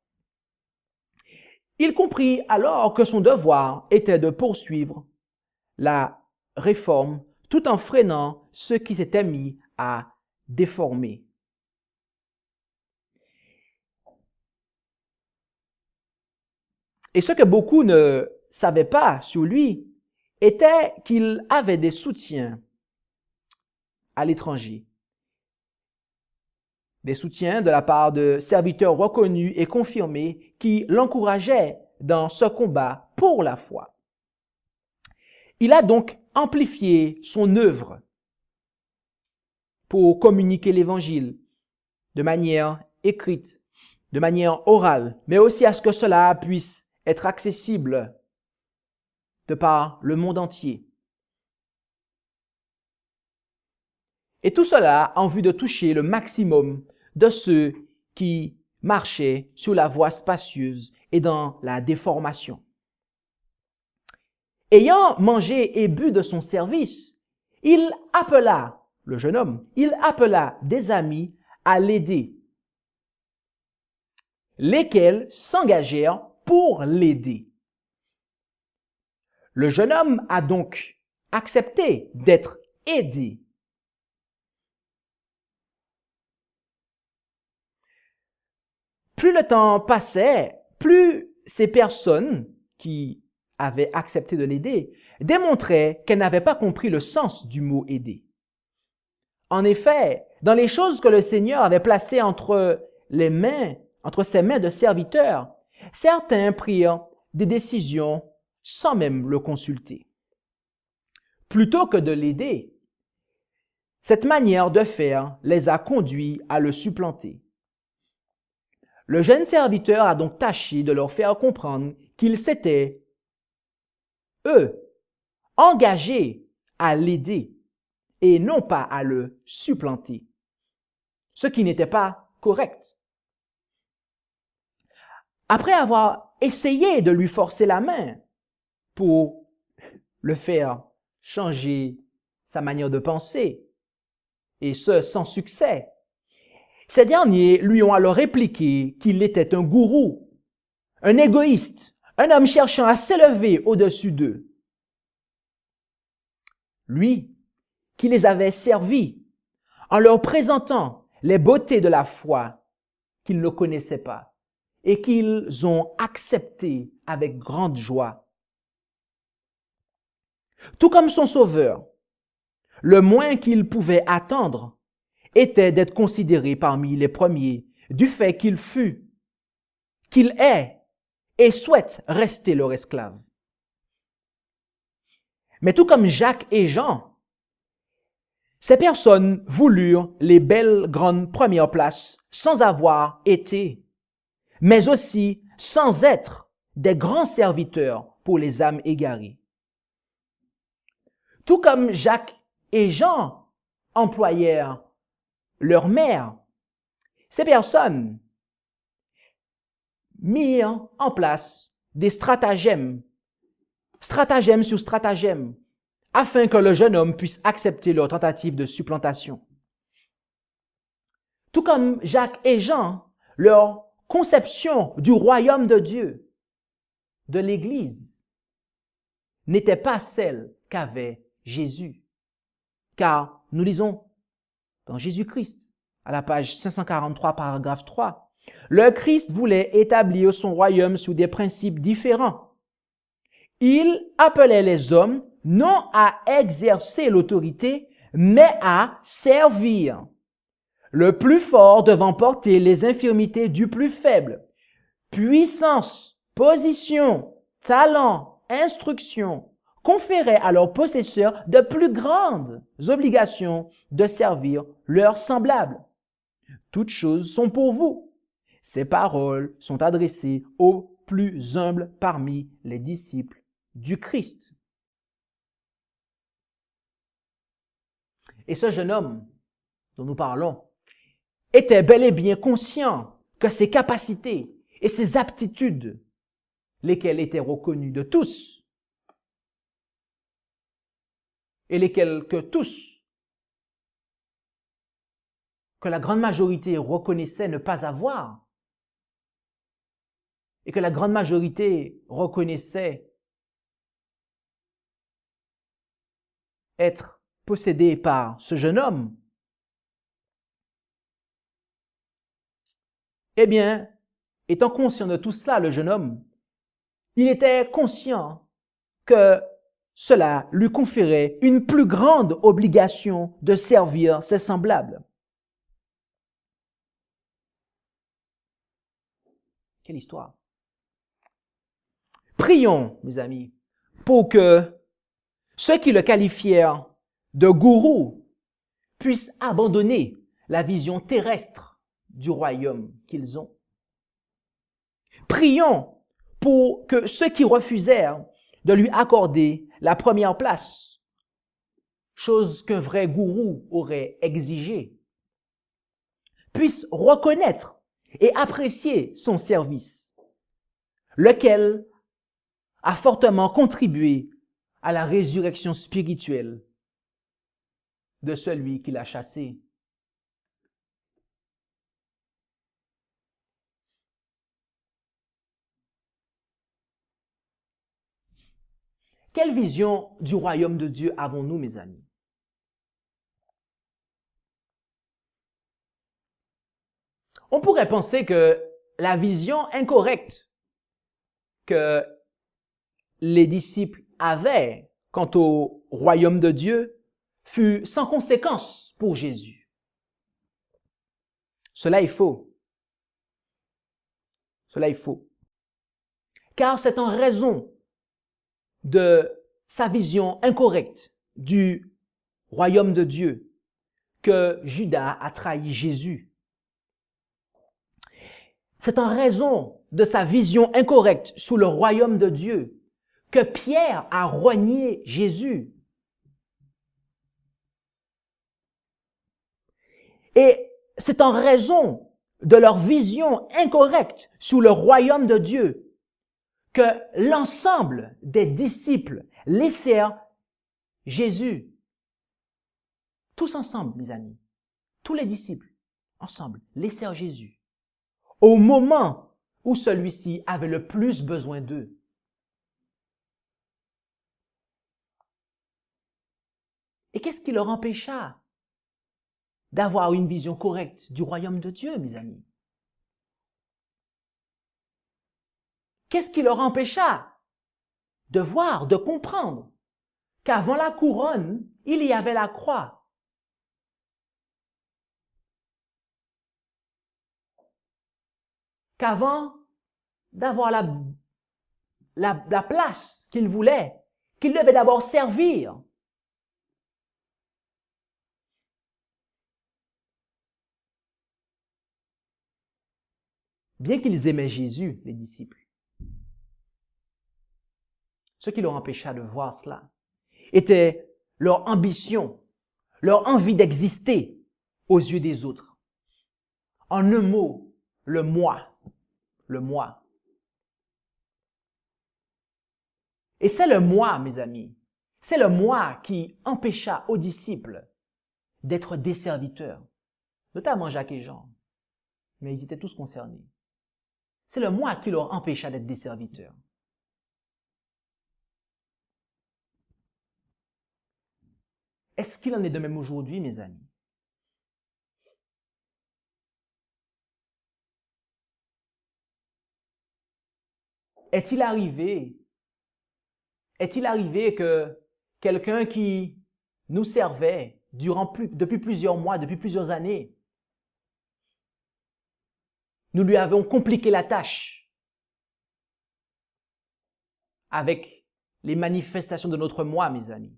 Il comprit alors que son devoir était de poursuivre la réforme tout en freinant ceux qui s'étaient mis à déformer. Et ce que beaucoup ne savaient pas sur lui était qu'il avait des soutiens à l'étranger. Des soutiens de la part de serviteurs reconnus et confirmés qui l'encourageaient dans ce combat pour la foi. Il a donc amplifié son œuvre pour communiquer l'Évangile de manière écrite, de manière orale, mais aussi à ce que cela puisse être accessible de par le monde entier. Et tout cela en vue de toucher le maximum de ceux qui marchaient sur la voie spacieuse et dans la déformation. Ayant mangé et bu de son service, il appela, le jeune homme, il appela des amis à l'aider, lesquels s'engagèrent pour l'aider. Le jeune homme a donc accepté d'être aidé. Plus le temps passait, plus ces personnes qui avaient accepté de l'aider démontraient qu'elles n'avaient pas compris le sens du mot aider. En effet, dans les choses que le Seigneur avait placées entre ses mains de serviteurs, certains prirent des décisions sans même le consulter. Plutôt que de l'aider, cette manière de faire les a conduits à le supplanter. Le jeune serviteur a donc tâché de leur faire comprendre qu'ils s'étaient, eux, engagés à l'aider et non pas à le supplanter, ce qui n'était pas correct. Après avoir essayé de lui forcer la main pour le faire changer sa manière de penser, et ce sans succès, ces derniers lui ont alors répliqué qu'il était un gourou, un égoïste, un homme cherchant à s'élever au-dessus d'eux. Lui, qui les avait servis en leur présentant les beautés de la foi qu'ils ne connaissaient pas et qu'ils ont acceptées avec grande joie. Tout comme son sauveur, le moins qu'il pouvait attendre était d'être considéré parmi les premiers du fait qu'il fut, qu'il est et souhaite rester leur esclave. Mais tout comme Jacques et Jean, ces personnes voulurent les belles grandes premières places sans avoir été, mais aussi sans être des grands serviteurs pour les âmes égarées. Tout comme Jacques et Jean employèrent leur mère, ces personnes mirent en place des stratagèmes sur stratagèmes, afin que le jeune homme puisse accepter leur tentative de supplantation. Tout comme Jacques et Jean, leur conception du royaume de Dieu, de l'Église, n'était pas celle qu'avait Jésus. Car nous lisons dans Jésus-Christ, à la page 543, paragraphe 3, le Christ voulait établir son royaume sous des principes différents. Il appelait les hommes non à exercer l'autorité, mais à servir. Le plus fort devant porter les infirmités du plus faible. Puissance, position, talent, instruction conféraient à leurs possesseurs de plus grandes obligations de servir leurs semblables. Toutes choses sont pour vous. Ces paroles sont adressées aux plus humbles parmi les disciples du Christ. Et ce jeune homme dont nous parlons était bel et bien conscient que ses capacités et ses aptitudes, lesquelles étaient reconnues de tous, et lesquelles que la grande majorité reconnaissait ne pas avoir, et que la grande majorité reconnaissait être possédée par ce jeune homme, eh bien, étant conscient de tout cela, le jeune homme, il était conscient que cela lui conférait une plus grande obligation de servir ses semblables. Quelle histoire! Prions, mes amis, pour que ceux qui le qualifièrent de gourou puissent abandonner la vision terrestre du royaume qu'ils ont. Prions pour que ceux qui refusèrent de lui accorder la première place, chose qu'un vrai gourou aurait exigé, puissent reconnaître et apprécier son service, lequel a fortement contribué à la résurrection spirituelle de celui qui l'a chassé. Quelle vision du royaume de Dieu avons-nous, mes amis? On pourrait penser que la vision incorrecte que les disciples avaient quant au royaume de Dieu fut sans conséquence pour Jésus. Cela est faux. Cela est faux. Car c'est en raison de sa vision incorrecte du royaume de Dieu que Judas a trahi Jésus. C'est en raison de sa vision incorrecte sous le royaume de Dieu que Pierre a renié Jésus. Et c'est en raison de leur vision incorrecte sous le royaume de Dieu que l'ensemble des disciples laissèrent Jésus. Tous ensemble, mes amis, tous les disciples, ensemble, laissèrent Jésus au moment où celui-ci avait le plus besoin d'eux. Et qu'est-ce qui leur empêcha d'avoir une vision correcte du royaume de Dieu, mes amis? Qu'est-ce qui leur empêcha de voir, de comprendre qu'avant la couronne, il y avait la croix? Qu'avant d'avoir la place qu'il voulait, qu'il devait d'abord servir. Bien qu'ils aimaient Jésus, les disciples, ce qui leur empêcha de voir cela était leur ambition, leur envie d'exister aux yeux des autres. En un mot, le moi. Le moi. Et c'est le moi, mes amis. C'est le moi qui empêcha aux disciples d'être des serviteurs, notamment Jacques et Jean. Mais ils étaient tous concernés. C'est le moi qui leur empêcha d'être des serviteurs. Est-ce qu'il en est de même aujourd'hui, mes amis? Est-il arrivé que quelqu'un qui nous servait depuis plusieurs mois, depuis plusieurs années, nous lui avons compliqué la tâche avec les manifestations de notre moi, mes amis?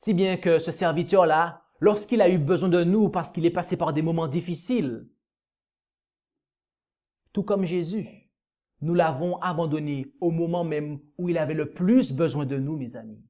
Si bien que ce serviteur-là, lorsqu'il a eu besoin de nous parce qu'il est passé par des moments difficiles, tout comme Jésus, nous l'avons abandonné au moment même où il avait le plus besoin de nous, mes amis.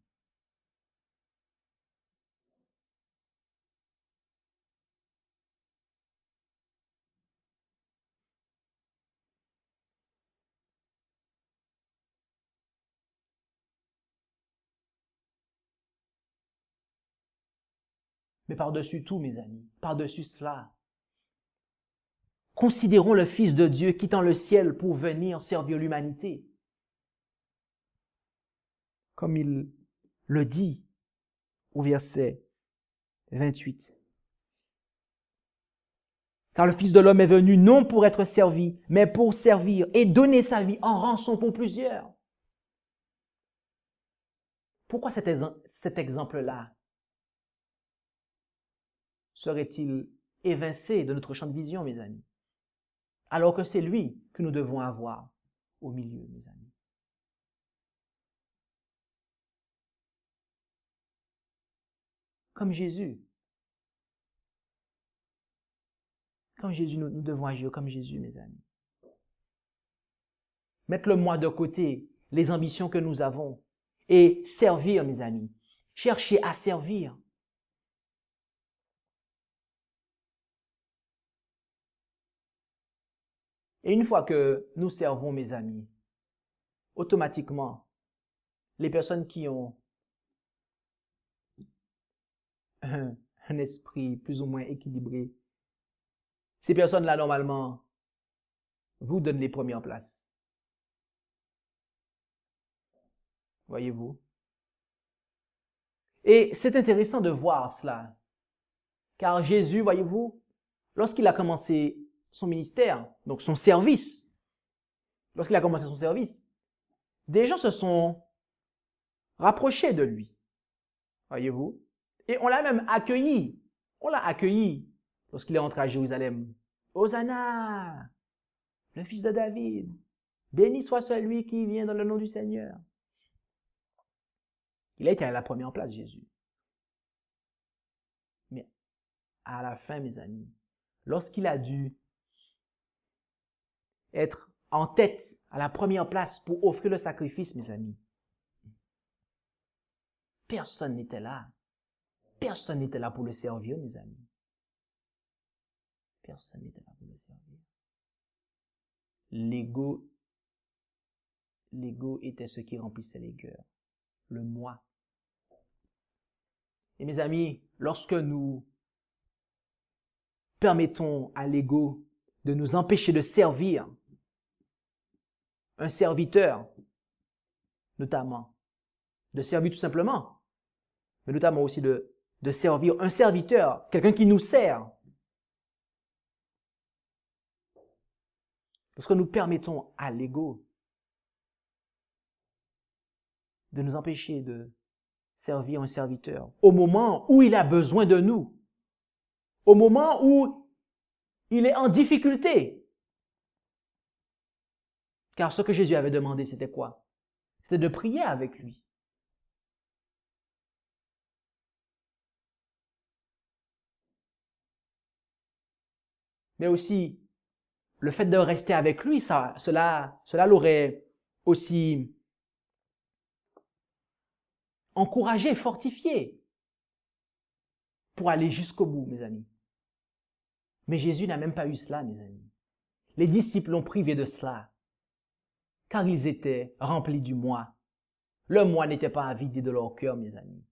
Mais par-dessus tout, mes amis, par-dessus cela, considérons le Fils de Dieu quittant le ciel pour venir servir l'humanité. Comme il le dit au verset 28. Car le Fils de l'homme est venu non pour être servi, mais pour servir et donner sa vie en rançon pour plusieurs. Pourquoi cet exemple-là serait-il évincé de notre champ de vision, mes amis? Alors que c'est lui que nous devons avoir au milieu, mes amis. Comme Jésus, nous devons agir comme Jésus, mes amis. Mettre le moi de côté, les ambitions que nous avons, et servir, mes amis. Chercher à servir. Et une fois que nous servons, mes amis, automatiquement, les personnes qui ont un esprit plus ou moins équilibré, ces personnes-là, normalement, vous donnent les premières places. Voyez-vous? Et c'est intéressant de voir cela. Car Jésus, voyez-vous, lorsqu'il a commencé son ministère, donc son service, lorsqu'il a commencé son service, des gens se sont rapprochés de lui. Voyez-vous? Et on l'a même accueilli. On l'a accueilli lorsqu'il est entré à Jérusalem. Hosanna, le fils de David. Béni soit celui qui vient dans le nom du Seigneur. Il a été à la première place, Jésus. Mais à la fin, mes amis, lorsqu'il a dû être en tête, à la première place pour offrir le sacrifice, mes amis, personne n'était là. Personne n'était là pour le servir, mes amis. Personne n'était là pour le servir. L'ego était ce qui remplissait les cœurs. Le moi. Et mes amis, lorsque nous permettons à l'ego de nous empêcher de servir un serviteur, notamment, de servir tout simplement, mais notamment aussi de servir un serviteur, quelqu'un qui nous sert. Lorsque nous permettons à l'ego de nous empêcher de servir un serviteur au moment où il a besoin de nous, au moment où il est en difficulté. Car ce que Jésus avait demandé, c'était quoi? C'était de prier avec lui. Mais aussi, le fait de rester avec lui, cela l'aurait aussi encouragé, fortifié pour aller jusqu'au bout, mes amis. Mais Jésus n'a même pas eu cela, mes amis. Les disciples l'ont privé de cela, car ils étaient remplis du moi. Le moi n'était pas à vider de leur cœur, mes amis,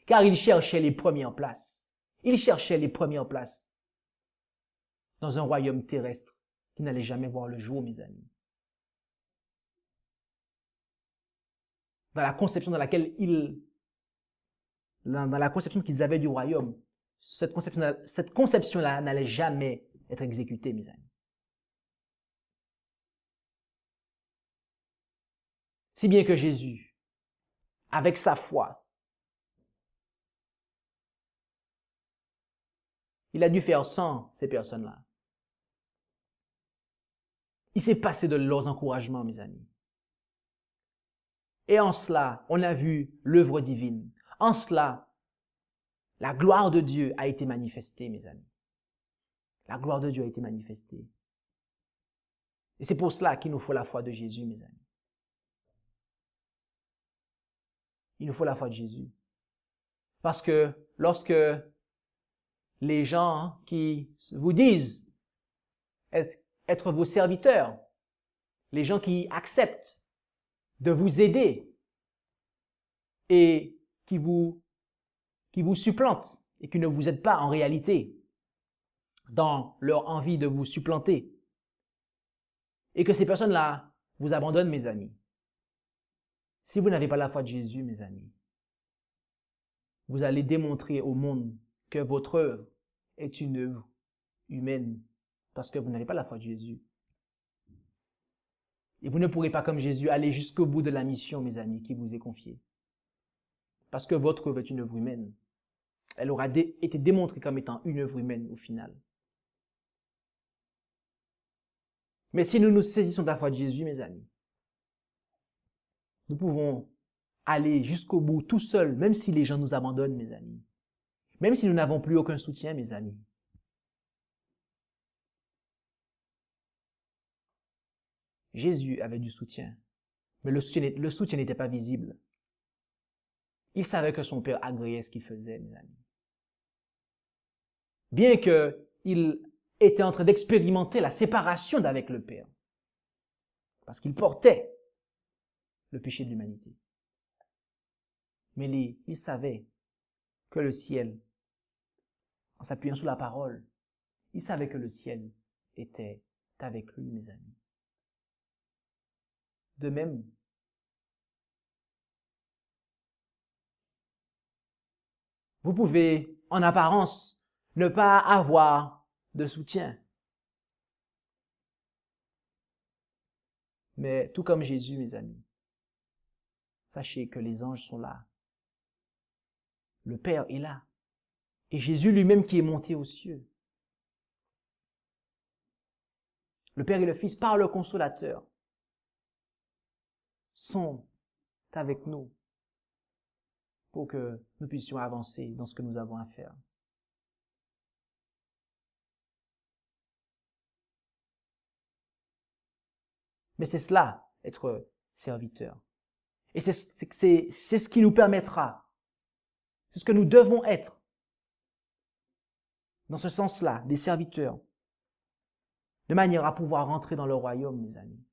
car ils cherchaient les premières places. Ils cherchaient les premières places dans un royaume terrestre qui n'allait jamais voir le jour, mes amis. Dans la conception dans la conception qu'ils avaient du royaume, cette conception-là n'allait jamais être exécutée, mes amis. Si bien que Jésus, avec sa foi, il a dû faire sans ces personnes-là. Il s'est passé de leurs encouragements, mes amis. Et en cela, on a vu l'œuvre divine. En cela, la gloire de Dieu a été manifestée, mes amis. La gloire de Dieu a été manifestée. Et c'est pour cela qu'il nous faut la foi de Jésus, mes amis. Il nous faut la foi de Jésus. Parce que lorsque les gens qui vous disent être vos serviteurs, les gens qui acceptent de vous aider et qui vous supplantent, et qui ne vous aident pas en réalité dans leur envie de vous supplanter, et que ces personnes-là vous abandonnent, mes amis. Si vous n'avez pas la foi de Jésus, mes amis, vous allez démontrer au monde que votre œuvre est une œuvre humaine parce que vous n'avez pas la foi de Jésus. Et vous ne pourrez pas, comme Jésus, aller jusqu'au bout de la mission, mes amis, qui vous est confiée. Parce que votre œuvre est une œuvre humaine. Elle aura été démontrée comme étant une œuvre humaine au final. Mais si nous nous saisissons de la foi de Jésus, mes amis, nous pouvons aller jusqu'au bout tout seuls, même si les gens nous abandonnent, mes amis. Même si nous n'avons plus aucun soutien, mes amis. Jésus avait du soutien, mais le soutien n'était pas visible. Il savait que son Père agréait ce qu'il faisait, mes amis. Bien qu'il était en train d'expérimenter la séparation d'avec le Père, parce qu'il portait le péché de l'humanité. Mais il savait que le ciel, en s'appuyant sur la parole, il savait que le ciel était avec lui, mes amis. De même, vous pouvez, en apparence, ne pas avoir de soutien. Mais tout comme Jésus, mes amis, sachez que les anges sont là. Le Père est là. Et Jésus lui-même qui est monté aux cieux. Le Père et le Fils, par le Consolateur, sont avec nous pour que nous puissions avancer dans ce que nous avons à faire. Mais c'est cela, être serviteur. Et c'est ce qui nous permettra, c'est ce que nous devons être, dans ce sens-là, des serviteurs, de manière à pouvoir rentrer dans le royaume, mes amis.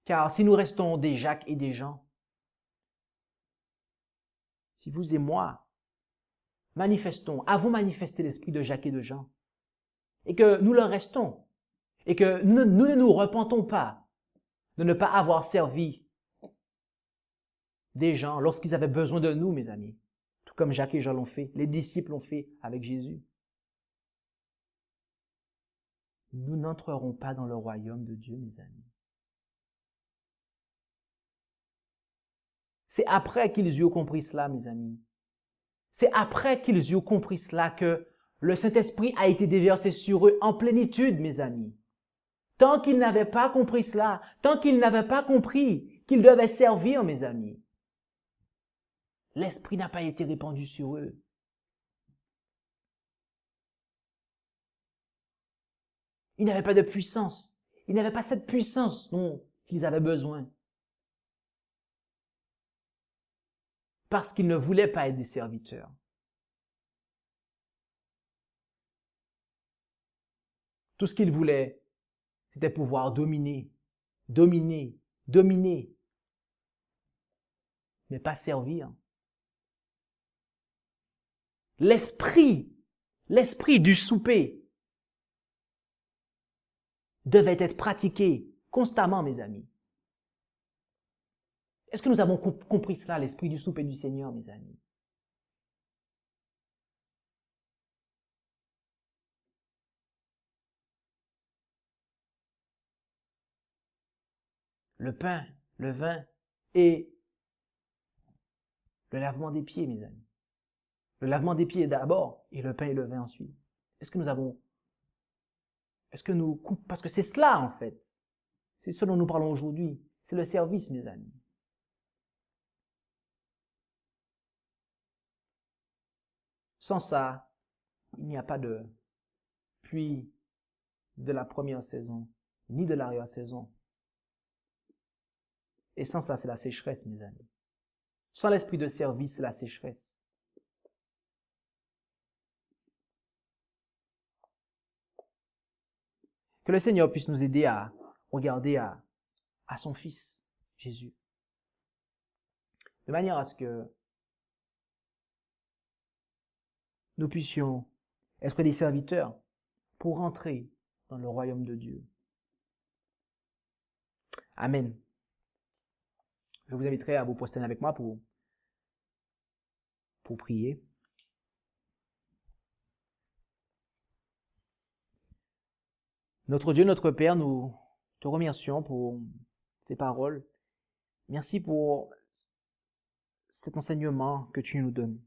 Car si nous restons des Jacques et des Jean, si vous et moi avons manifesté l'esprit de Jacques et de Jean, et que nous leur restons, et que nous ne nous repentons pas de ne pas avoir servi des gens lorsqu'ils avaient besoin de nous, mes amis, tout comme Jacques et Jean l'ont fait, les disciples l'ont fait avec Jésus, nous n'entrerons pas dans le royaume de Dieu, mes amis. C'est après qu'ils eurent compris cela, mes amis. C'est après qu'ils eurent compris cela que le Saint-Esprit a été déversé sur eux en plénitude, mes amis. Tant qu'ils n'avaient pas compris cela, tant qu'ils n'avaient pas compris qu'ils devaient servir, mes amis, l'Esprit n'a pas été répandu sur eux. Ils n'avaient pas de puissance. Ils n'avaient pas cette puissance dont ils avaient besoin. Parce qu'ils ne voulaient pas être des serviteurs. Tout ce qu'ils voulaient, c'était pouvoir dominer, mais pas servir. L'esprit du souper devait être pratiqué constamment, mes amis. Est-ce que nous avons compris cela, l'esprit du souper du Seigneur, mes amis? Le pain, le vin et le lavement des pieds, mes amis. Le lavement des pieds d'abord et le pain et le vin ensuite. Parce que c'est cela en fait. C'est ce dont nous parlons aujourd'hui. C'est le service, mes amis. Sans ça, il n'y a pas de pluie de la première saison, ni de l'arrière-saison. Et sans ça, c'est la sécheresse, mes amis. Sans l'esprit de service, c'est la sécheresse. Que le Seigneur puisse nous aider à regarder à son Fils, Jésus. De manière à ce que nous puissions être des serviteurs pour entrer dans le royaume de Dieu. Amen. Je vous inviterai à vous prosterner avec moi pour prier. Notre Dieu, notre Père, nous te remercions pour ces paroles. Merci pour cet enseignement que tu nous donnes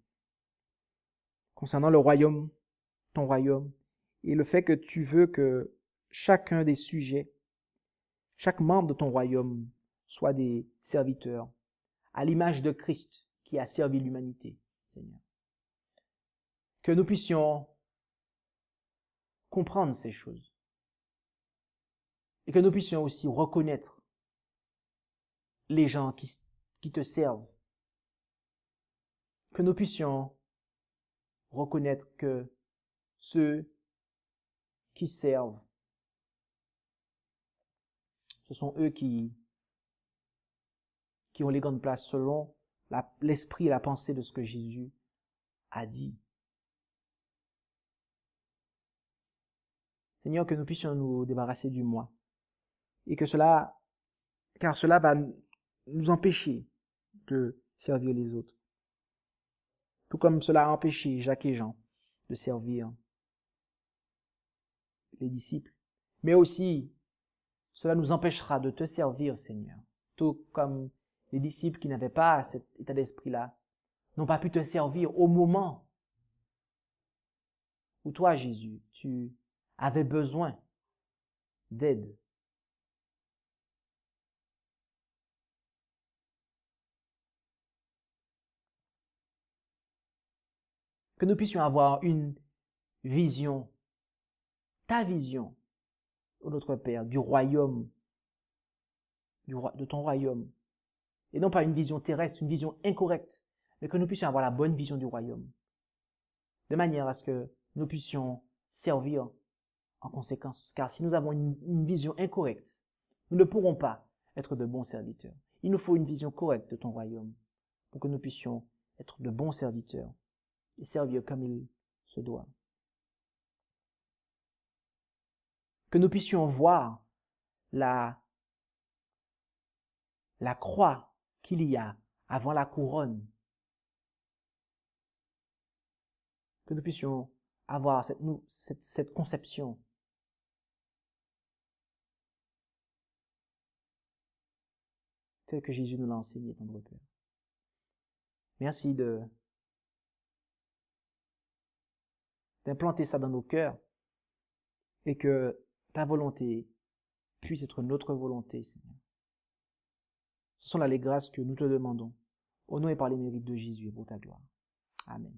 concernant le royaume, ton royaume, et le fait que tu veux que chacun des sujets, chaque membre de ton royaume soit des serviteurs, à l'image de Christ qui a servi l'humanité, Seigneur. Que nous puissions comprendre ces choses et que nous puissions aussi reconnaître les gens qui te servent. Que nous puissions reconnaître que ceux qui servent, ce sont eux qui ont les grandes places selon l'esprit et la pensée de ce que Jésus a dit. Seigneur, que nous puissions nous débarrasser du moi et car cela va nous empêcher de servir les autres. Tout comme cela a empêché Jacques et Jean de servir les disciples. Mais aussi, cela nous empêchera de te servir, Seigneur. Tout comme les disciples qui n'avaient pas cet état d'esprit-là n'ont pas pu te servir au moment où toi, Jésus, tu avais besoin d'aide. Que nous puissions avoir une vision, ta vision, ô notre Père, du royaume, de ton royaume. Et non pas une vision terrestre, une vision incorrecte, mais que nous puissions avoir la bonne vision du royaume. De manière à ce que nous puissions servir en conséquence. Car si nous avons une vision incorrecte, nous ne pourrons pas être de bons serviteurs. Il nous faut une vision correcte de ton royaume pour que nous puissions être de bons serviteurs et servir comme il se doit. Que nous puissions voir la croix qu'il y a avant la couronne. Que nous puissions avoir cette conception telle que Jésus nous l'a enseigné, tendre Père. Merci d'implanter ça dans nos cœurs et que ta volonté puisse être notre volonté, Seigneur. Ce sont là les grâces que nous te demandons, au nom et par les mérites de Jésus et pour ta gloire. Amen.